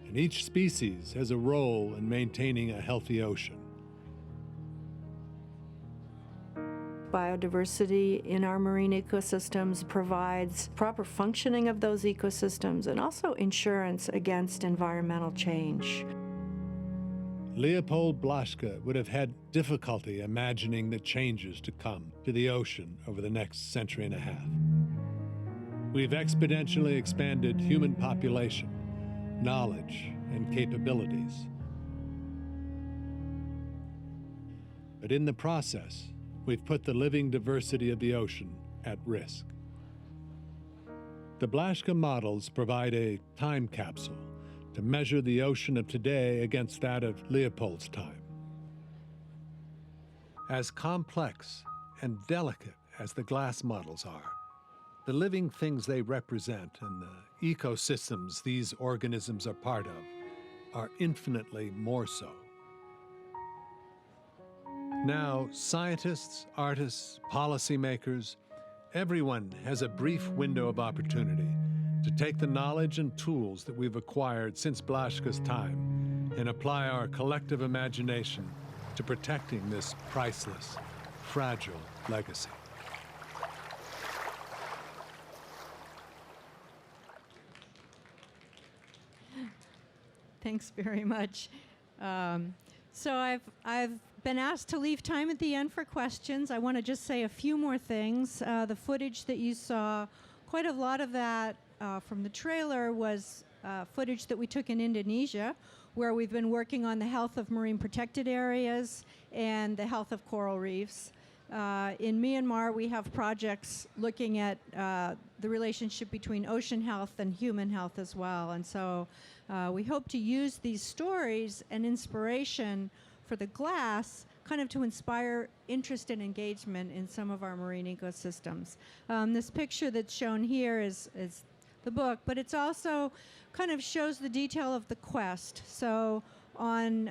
And each species has a role in maintaining a healthy ocean. Biodiversity in our marine ecosystems provides proper functioning of those ecosystems and also insurance against environmental change. Leopold Blaschke would have had difficulty imagining the changes to come to the ocean over the next century and a half. We've exponentially expanded human population, knowledge, and capabilities. But in the process, we've put the living diversity of the ocean at risk. The Blaschke models provide a time capsule to measure the ocean of today against that of Leopold's time. As complex and delicate as the glass models are, the living things they represent and the ecosystems these organisms are part of are infinitely more so. Now, scientists, artists, policymakers, everyone has a brief window of opportunity to take the knowledge and tools that we've acquired since Blaschke's time and apply our collective imagination to protecting this priceless, fragile legacy. Thanks very much. So I've been asked to leave time at the end for questions. I want to just say a few more things. The footage that you saw, quite a lot of that from the trailer was footage that we took in Indonesia, where we've been working on the health of marine protected areas and the health of coral reefs. In Myanmar, we have projects looking at the relationship between ocean health and human health as well. And so we hope to use these stories and inspiration for the glass kind of to inspire interest and engagement in some of our marine ecosystems. This picture that's shown here is the book, but it's also kind of shows the detail of the quest. So on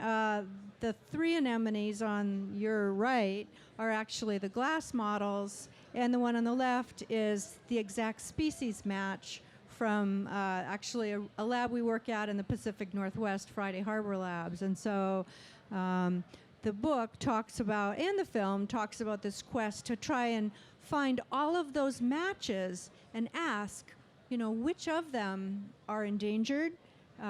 the 3 anemones on your right are actually the glass models, and the one on the left is the exact species match from actually a lab we work at in the Pacific Northwest, Friday Harbor Labs. And so the book talks about, and the film talks about this quest to try and find all of those matches and ask, you know, which of them are endangered,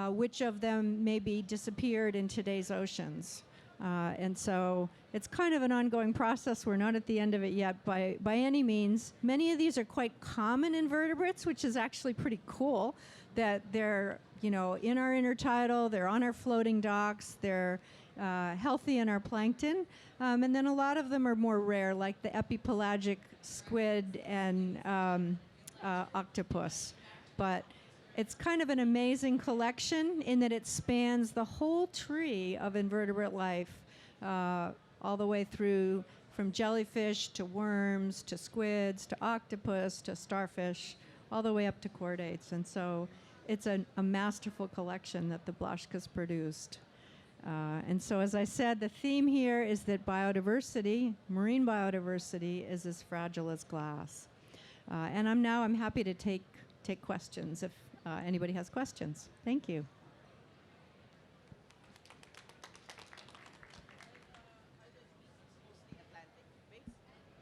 which of them maybe disappeared in today's oceans. And so it's kind of an ongoing process. We're not at the end of it yet by any means. Many of these are quite common invertebrates, which is actually pretty cool that they're, you know, in our intertidal, they're on our floating docks, they're healthy in our plankton. And then a lot of them are more rare, like the epipelagic squid and octopus. But it's kind of an amazing collection in that it spans the whole tree of invertebrate life, all the way through from jellyfish to worms to squids to octopus to starfish, all the way up to chordates. And so it's a masterful collection that the Blaschkes produced. And so, as I said, the theme here is that biodiversity, marine biodiversity, is as fragile as glass. And I'm happy to take questions if anybody has questions. Thank you.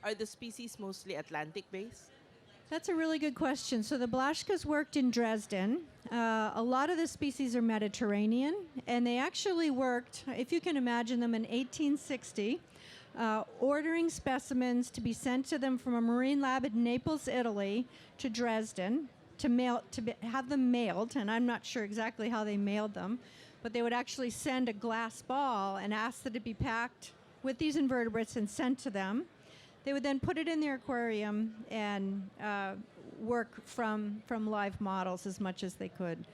Are the species mostly Atlantic-based? That's a really good question. So the Blaschkes worked in Dresden. A lot of the species are Mediterranean, and they actually worked, if you can imagine them, in 1860, ordering specimens to be sent to them from a marine lab in Naples, Italy, to Dresden have them mailed. And I'm not sure exactly how they mailed them, but they would actually send a glass ball and ask that it be packed with these invertebrates and sent to them. They would then put it in their aquarium and work from live models as much as they could.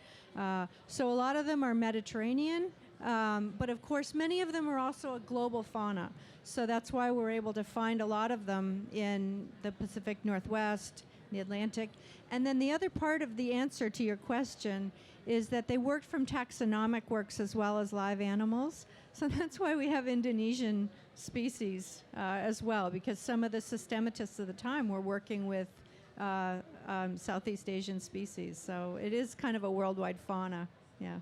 So a lot of them are Mediterranean, but of course many of them are also a global fauna. So that's why we're able to find a lot of them in the Pacific Northwest, the Atlantic. And then the other part of the answer to your question is that they worked from taxonomic works as well as live animals. So that's why we have Indonesian species as well, because some of the systematists of the time were working with Southeast Asian species. So it is kind of a worldwide fauna, yeah.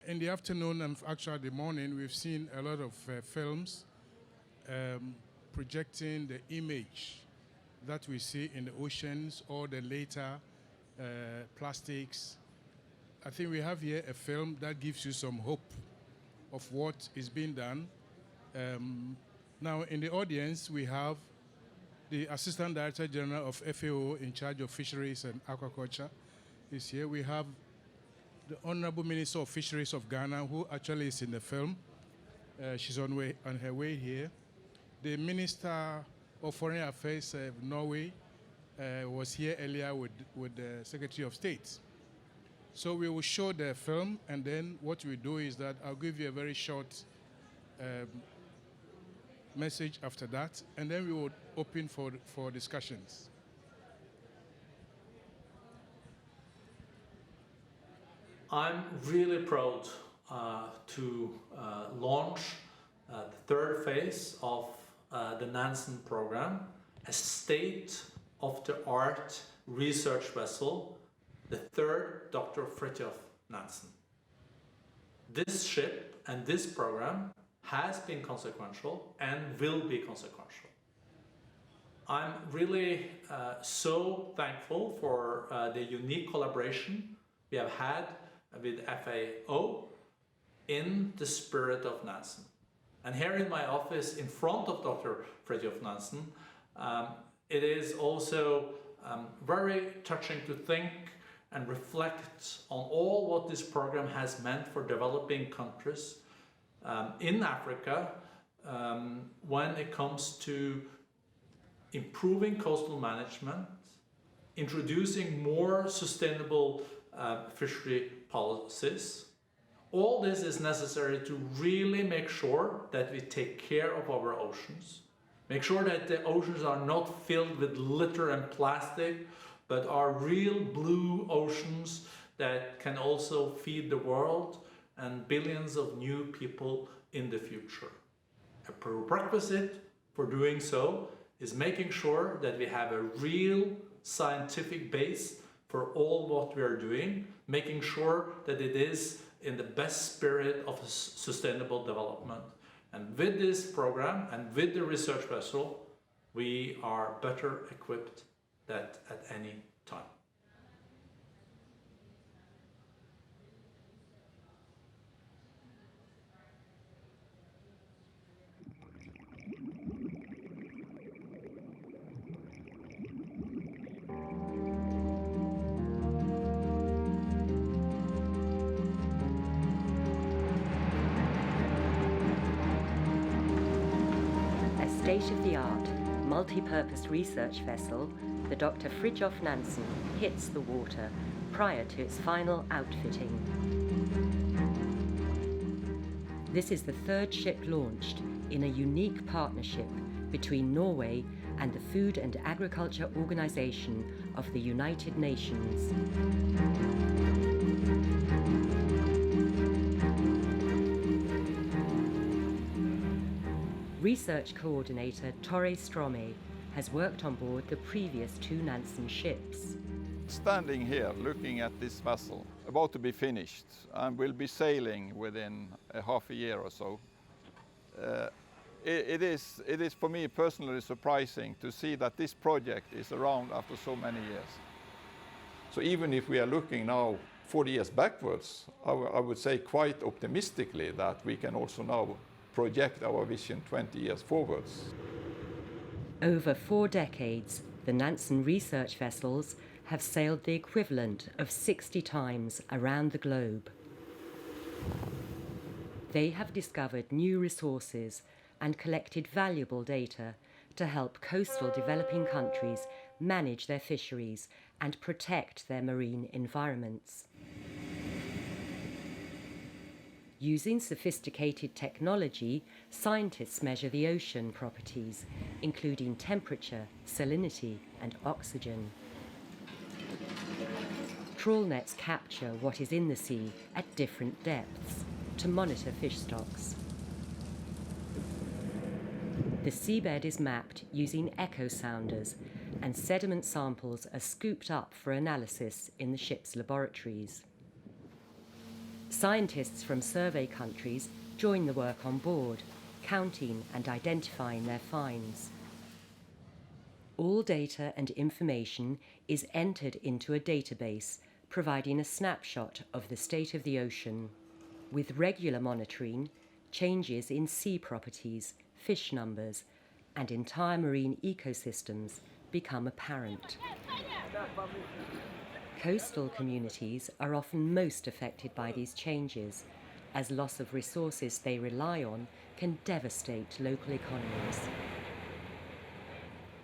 In the afternoon and actually the morning, we've seen a lot of films projecting the image that we see in the oceans or the later plastics I think we have here a film that gives you some hope of what is being done. Now, in the audience, we have the Assistant Director General of FAO in charge of Fisheries and Aquaculture is here. We have the Honorable Minister of Fisheries of Ghana, who actually is in the film. She's on her way here. The Minister of Foreign Affairs of Norway was here earlier with the Secretary of State. So we will show the film, and then what we do is that I'll give you a very short message after that, and then we will open for discussions. I'm really proud to launch the third phase of the Nansen program, a state-of-the-art research vessel, the third Dr. Fridtjof Nansen. This ship and this program has been consequential and will be consequential. I'm really so thankful for the unique collaboration we have had with FAO in the spirit of Nansen. And here in my office, in front of Dr. Fridtjof Nansen, it is also very touching to think and reflect on all what this program has meant for developing countries in Africa when it comes to improving coastal management, introducing more sustainable fishery policies. All this is necessary to really make sure that we take care of our oceans, make sure that the oceans are not filled with litter and plastic, but are real blue oceans that can also feed the world and billions of new people in the future. A prerequisite for doing so is making sure that we have a real scientific base for all what we are doing, making sure that it is in the best spirit of sustainable development. And with this program and with the research vessel, we are better equipped than at any time. State-of-the-art, multi-purpose research vessel, the Dr. Fridtjof Nansen hits the water prior to its final outfitting. This is the third ship launched in a unique partnership between Norway and the Food and Agriculture Organization of the United Nations. Research coordinator Torre Strome has worked on board the previous two Nansen ships. Standing here looking at this vessel, about to be finished and will be sailing within a half a year or so, it is for me personally surprising to see that this project is around after so many years. So even if we are looking now 40 years backwards, I would say quite optimistically that we can also now project our vision 20 years forwards. Over 4 decades, the Nansen research vessels have sailed the equivalent of 60 times around the globe. They have discovered new resources and collected valuable data to help coastal developing countries manage their fisheries and protect their marine environments. Using sophisticated technology, scientists measure the ocean properties, including temperature, salinity, and oxygen. Trawl nets capture what is in the sea at different depths to monitor fish stocks. The seabed is mapped using echo sounders, and sediment samples are scooped up for analysis in the ship's laboratories. Scientists from survey countries join the work on board, counting and identifying their finds. All data and information is entered into a database providing a snapshot of the state of the ocean. With regular monitoring, changes in sea properties, fish numbers, and entire marine ecosystems become apparent. Coastal communities are often most affected by these changes, as loss of resources they rely on can devastate local economies.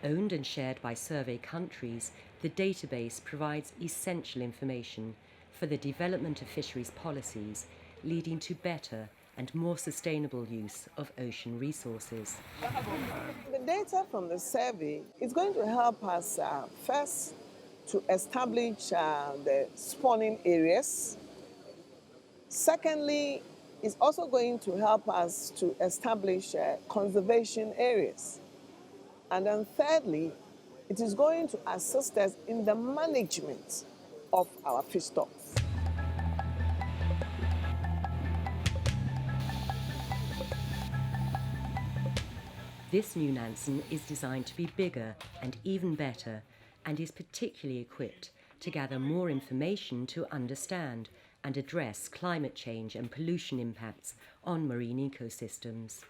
Owned and shared by survey countries, the database provides essential information for the development of fisheries policies, leading to better and more sustainable use of ocean resources. The data from the survey is going to help us first to establish the spawning areas. Secondly, it's also going to help us to establish conservation areas. And then thirdly, it is going to assist us in the management of our fish stocks. This new Nansen is designed to be bigger and even better, and is particularly equipped to gather more information to understand and address climate change and pollution impacts on marine ecosystems.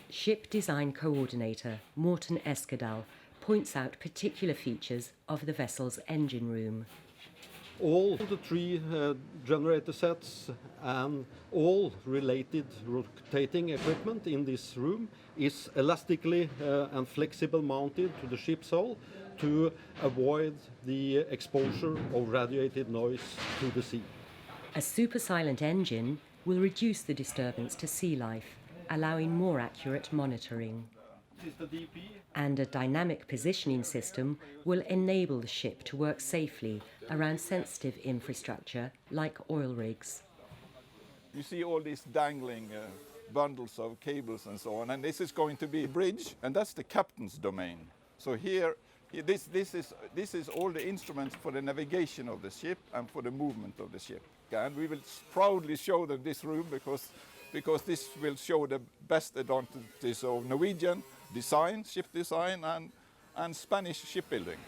Ship Design Coordinator Morten Eskedal points out particular features of the vessel's engine room. All the three generator sets and all related rotating equipment in this room is elastically and flexible mounted to the ship's hull to avoid the exposure of radiated noise to the sea. A super silent engine will reduce the disturbance to sea life, allowing more accurate monitoring. And a dynamic positioning system will enable the ship to work safely around sensitive infrastructure like oil rigs. You see all these dangling bundles of cables and so on, and this is going to be a bridge, and that's the captain's domain. So here, this is all the instruments for the navigation of the ship and for the movement of the ship. And we will proudly show them this room because this will show the best advantages of Norwegian design, ship design, and Spanish shipbuilding.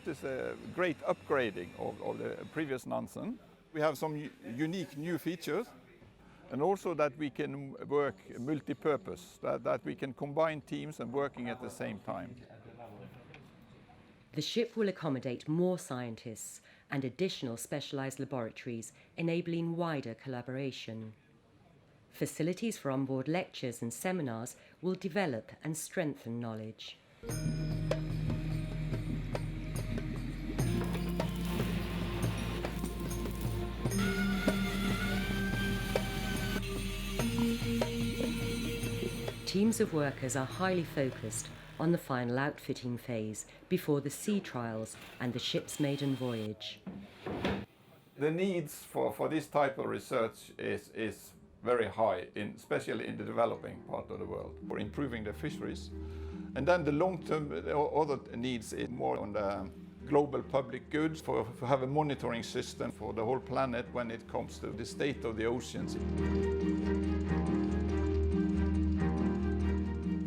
This is a great upgrading of the previous Nansen. We have some unique new features, and also that we can work multi-purpose, that we can combine teams and working at the same time. The ship will accommodate more scientists and additional specialised laboratories, enabling wider collaboration. Facilities for onboard lectures and seminars will develop and strengthen knowledge. Teams of workers are highly focused on the final outfitting phase before the sea trials and the ship's maiden voyage. The needs for this type of research is very high, especially in the developing part of the world, for improving the fisheries. And then the long-term other needs is more on the global public goods, for have a monitoring system for the whole planet when it comes to the state of the oceans.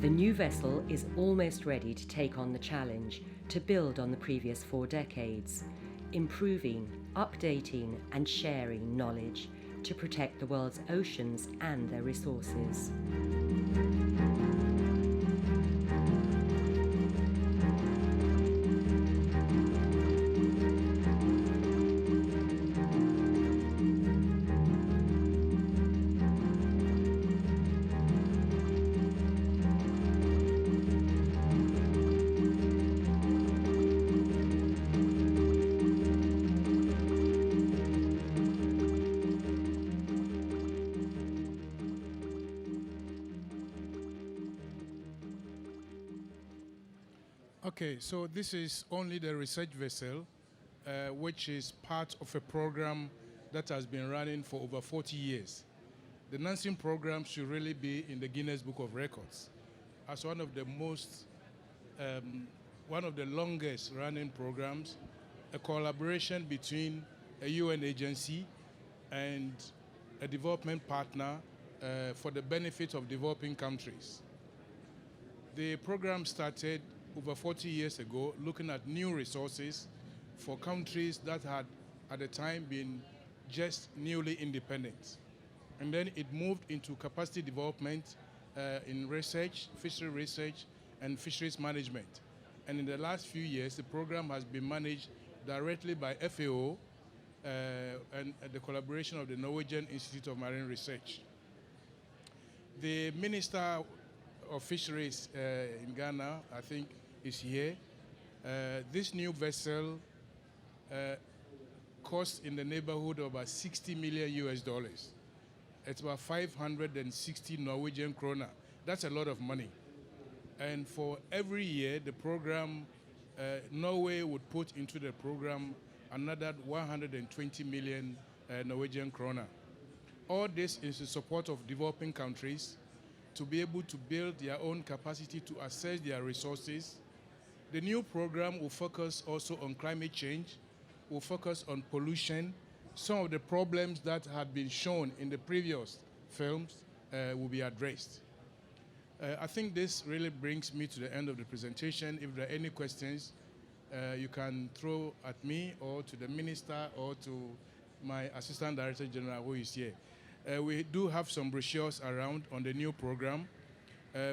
The new vessel is almost ready to take on the challenge to build on the previous 4 decades, improving, updating and sharing knowledge to protect the world's oceans and their resources. Okay, so this is only the research vessel, which is part of a program that has been running for over 40 years. The Nansen program should really be in the Guinness Book of Records as one of the longest running programs, a collaboration between a UN agency and a development partner for the benefit of developing countries. The program started over 40 years ago, looking at new resources for countries that had at the time been just newly independent. And then it moved into capacity development in research, fishery research, and fisheries management. And in the last few years, the program has been managed directly by FAO and the collaboration of the Norwegian Institute of Marine Research. The Minister of Fisheries in Ghana, I think, is here. This new vessel costs in the neighborhood of about 60 million US dollars. It's about 560 Norwegian kroner. That's a lot of money. And for every year, the program, Norway would put into the program another 120 million Norwegian kroner. All this is in support of developing countries to be able to build their own capacity to assess their resources. The new program will focus also on climate change, will focus on pollution. Some of the problems that had been shown in the previous films will be addressed. I think this really brings me to the end of the presentation. If there are any questions, you can throw at me or to the minister or to my Assistant Director General who is here. We do have some brochures around on the new program.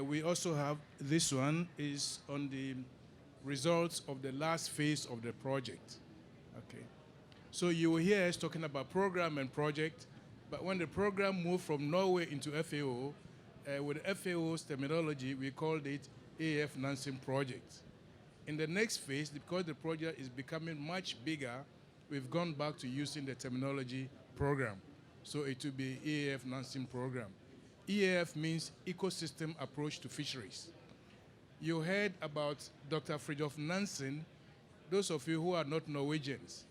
We also have this one is on the results of the last phase of the project. Okay. So you will hear us talking about program and project, but when the program moved from Norway into FAO, with FAO's terminology, we called it AF Nansen Project. In the next phase, because the project is becoming much bigger, we've gone back to using the terminology program. So it will be EAF Nansen Program. EAF means Ecosystem Approach to Fisheries. You heard about Dr. Fridtjof Nansen. Those of you who are not Norwegians,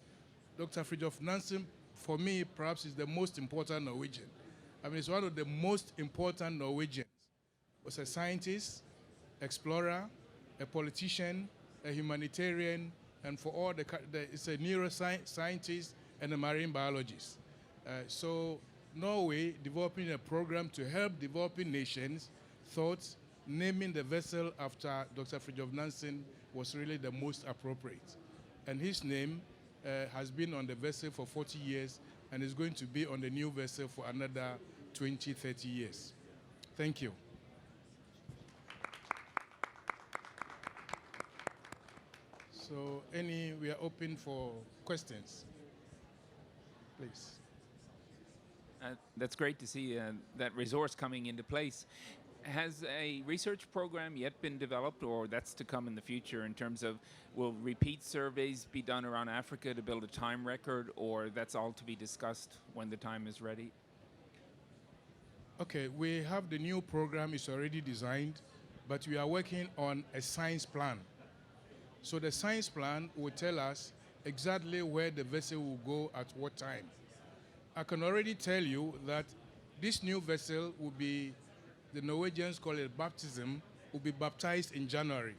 Dr. Fridtjof Nansen, for me, perhaps is the most important Norwegian. I mean, it's one of the most important Norwegians. He was a scientist, explorer, a politician, a humanitarian, and for all it's a neuroscientist and a marine biologist. So Norway developing a program to help developing nations thought naming the vessel after Dr. Fridtjof Nansen was really the most appropriate. And his name has been on the vessel for 40 years and is going to be on the new vessel for another 20, 30 years. Thank you. So we are open for questions. Please. That's great to see that resource coming into place. Has a research program yet been developed, or that's to come in the future in terms of will repeat surveys be done around Africa to build a time record, or that's all to be discussed when the time is ready? Okay, we have the new program is already designed, but we are working on a science plan. So the science plan will tell us exactly where the vessel will go at what time. I can already tell you that this new vessel will be, the Norwegians call it baptism, will be baptized in January.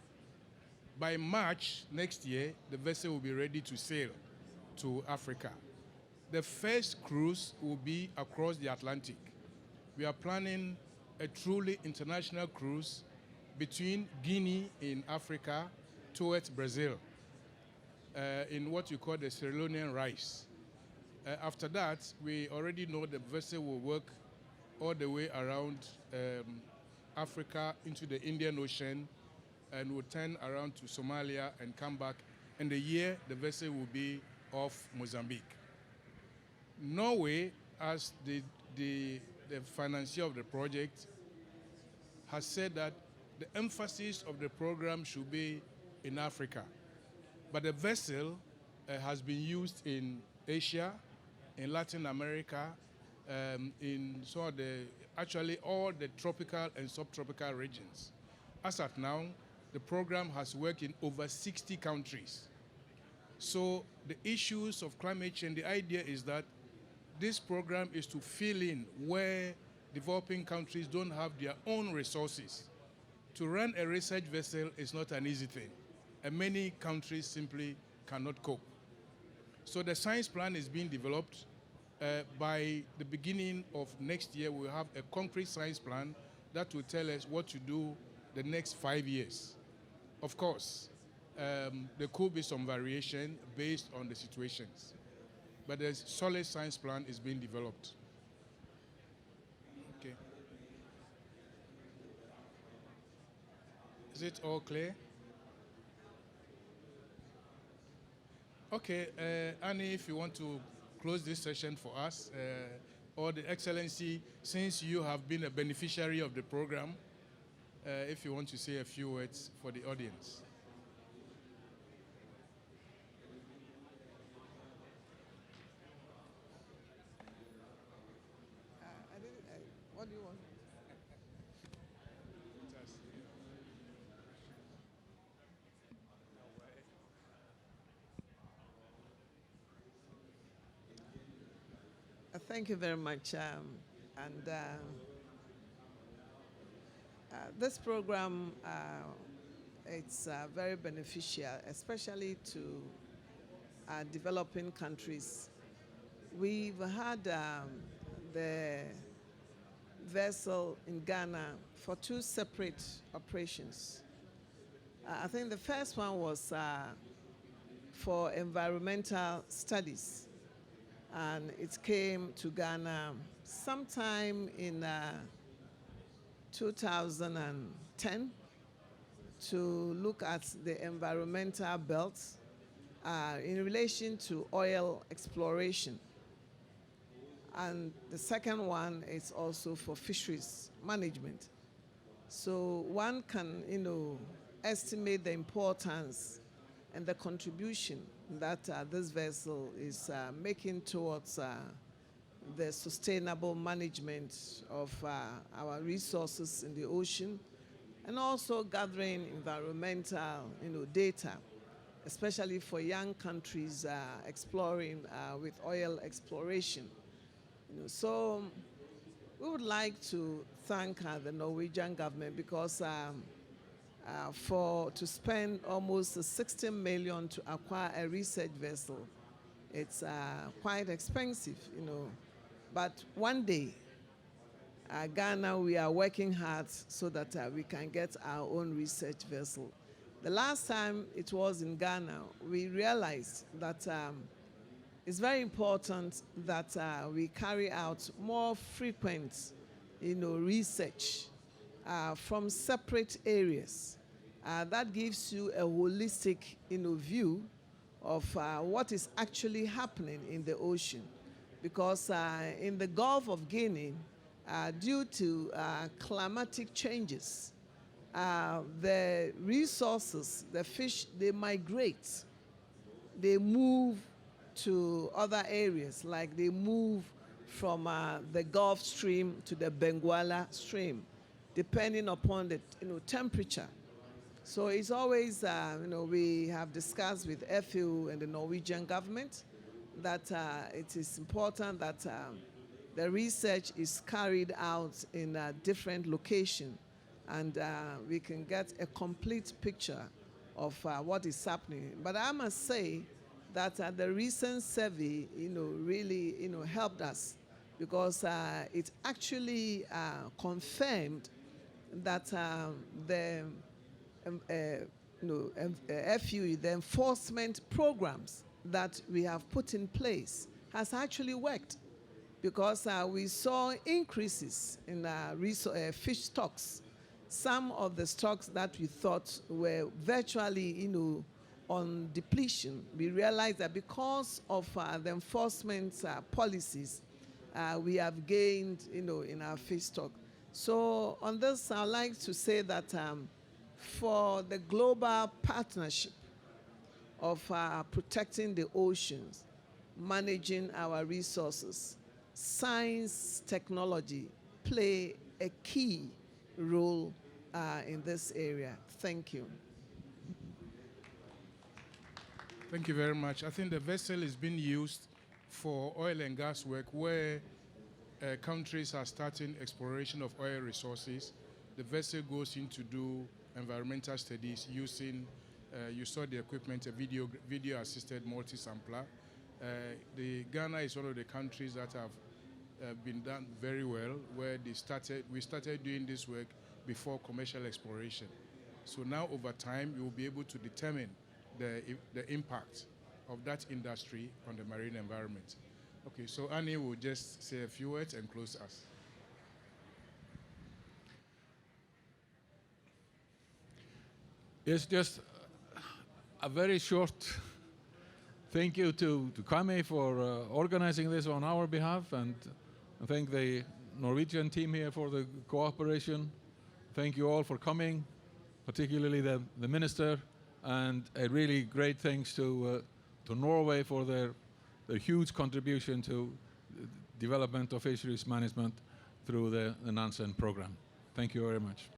By March next year, the vessel will be ready to sail to Africa. The first cruise will be across the Atlantic. We are planning a truly international cruise between Guinea in Africa towards Brazil in what you call the Sierra Leonean rice. After that, we already know the vessel will work all the way around Africa into the Indian Ocean and will turn around to Somalia and come back. In the year, the vessel will be off Mozambique. Norway, as the financier of the project, has said that the emphasis of the program should be in Africa. But the vessel has been used in Asia, in Latin America, in some of actually all the tropical and subtropical regions. As at now, the program has worked in over 60 countries. So the issues of climate change, the idea is that this program is to fill in where developing countries don't have their own resources. To run a research vessel is not an easy thing, and many countries simply cannot cope. So the science plan is being developed. By the beginning of next year, we'll have a concrete science plan that will tell us what to do the next 5 years. Of course, there could be some variation based on the situations. But a solid science plan is being developed. Okay. Is it all clear? Okay, Annie, if you want to close this session for us, or the Excellency, since you have been a beneficiary of the program, if you want to say a few words for the audience. What do you want? Thank you very much. This program, it's very beneficial, especially to developing countries. We've had the vessel in Ghana for 2 separate operations. I think the first one was for environmental studies, and it came to Ghana sometime in 2010 to look at the environmental belt in relation to oil exploration. And the second one is also for fisheries management. So one can, estimate the importance and the contribution that this vessel is making towards the sustainable management of our resources in the ocean, and also gathering environmental, data, especially for young countries exploring with oil exploration. So we would like to thank the Norwegian government because to spend almost 60 million to acquire a research vessel, it's quite expensive, But one day, Ghana, we are working hard so that we can get our own research vessel. The last time it was in Ghana, we realized that it's very important that we carry out more frequent, research from separate areas. That gives you a holistic, view of what is actually happening in the ocean. Because in the Gulf of Guinea, due to climatic changes, the resources, the fish, they migrate. They move to other areas, like they move from the Gulf Stream to the Benguela Stream, depending upon the temperature. So it's always, we have discussed with FAO and the Norwegian government that it is important that the research is carried out in a different location, and we can get a complete picture of what is happening. But I must say that the recent survey, really, helped us, because it actually confirmed that the FUE, the enforcement programs that we have put in place, has actually worked, because we saw increases in fish stocks. Some of the stocks that we thought were virtually, on depletion, we realized that because of the enforcement policies, we have gained, in our fish stock. So on this, I'd like to say that for the global partnership of protecting the oceans, managing our resources, science, technology play a key role in this area. Thank you. Thank you very much. I think the vessel is being used for oil and gas work where countries are starting exploration of oil resources. The vessel goes in to do environmental studies using, you saw the equipment, a video-assisted multi-sampler. Ghana is one of the countries that have been done very well, where we started doing this work before commercial exploration. So now over time, you will be able to determine the impact of that industry on the marine environment. Okay, so Annie will just say a few words and close us. It's just a very short thank you to Kame for organizing this on our behalf, and I thank the Norwegian team here for the cooperation. Thank you all for coming, particularly the minister, and a really great thanks to Norway for their huge contribution to development of fisheries management through the Nansen program. Thank you very much.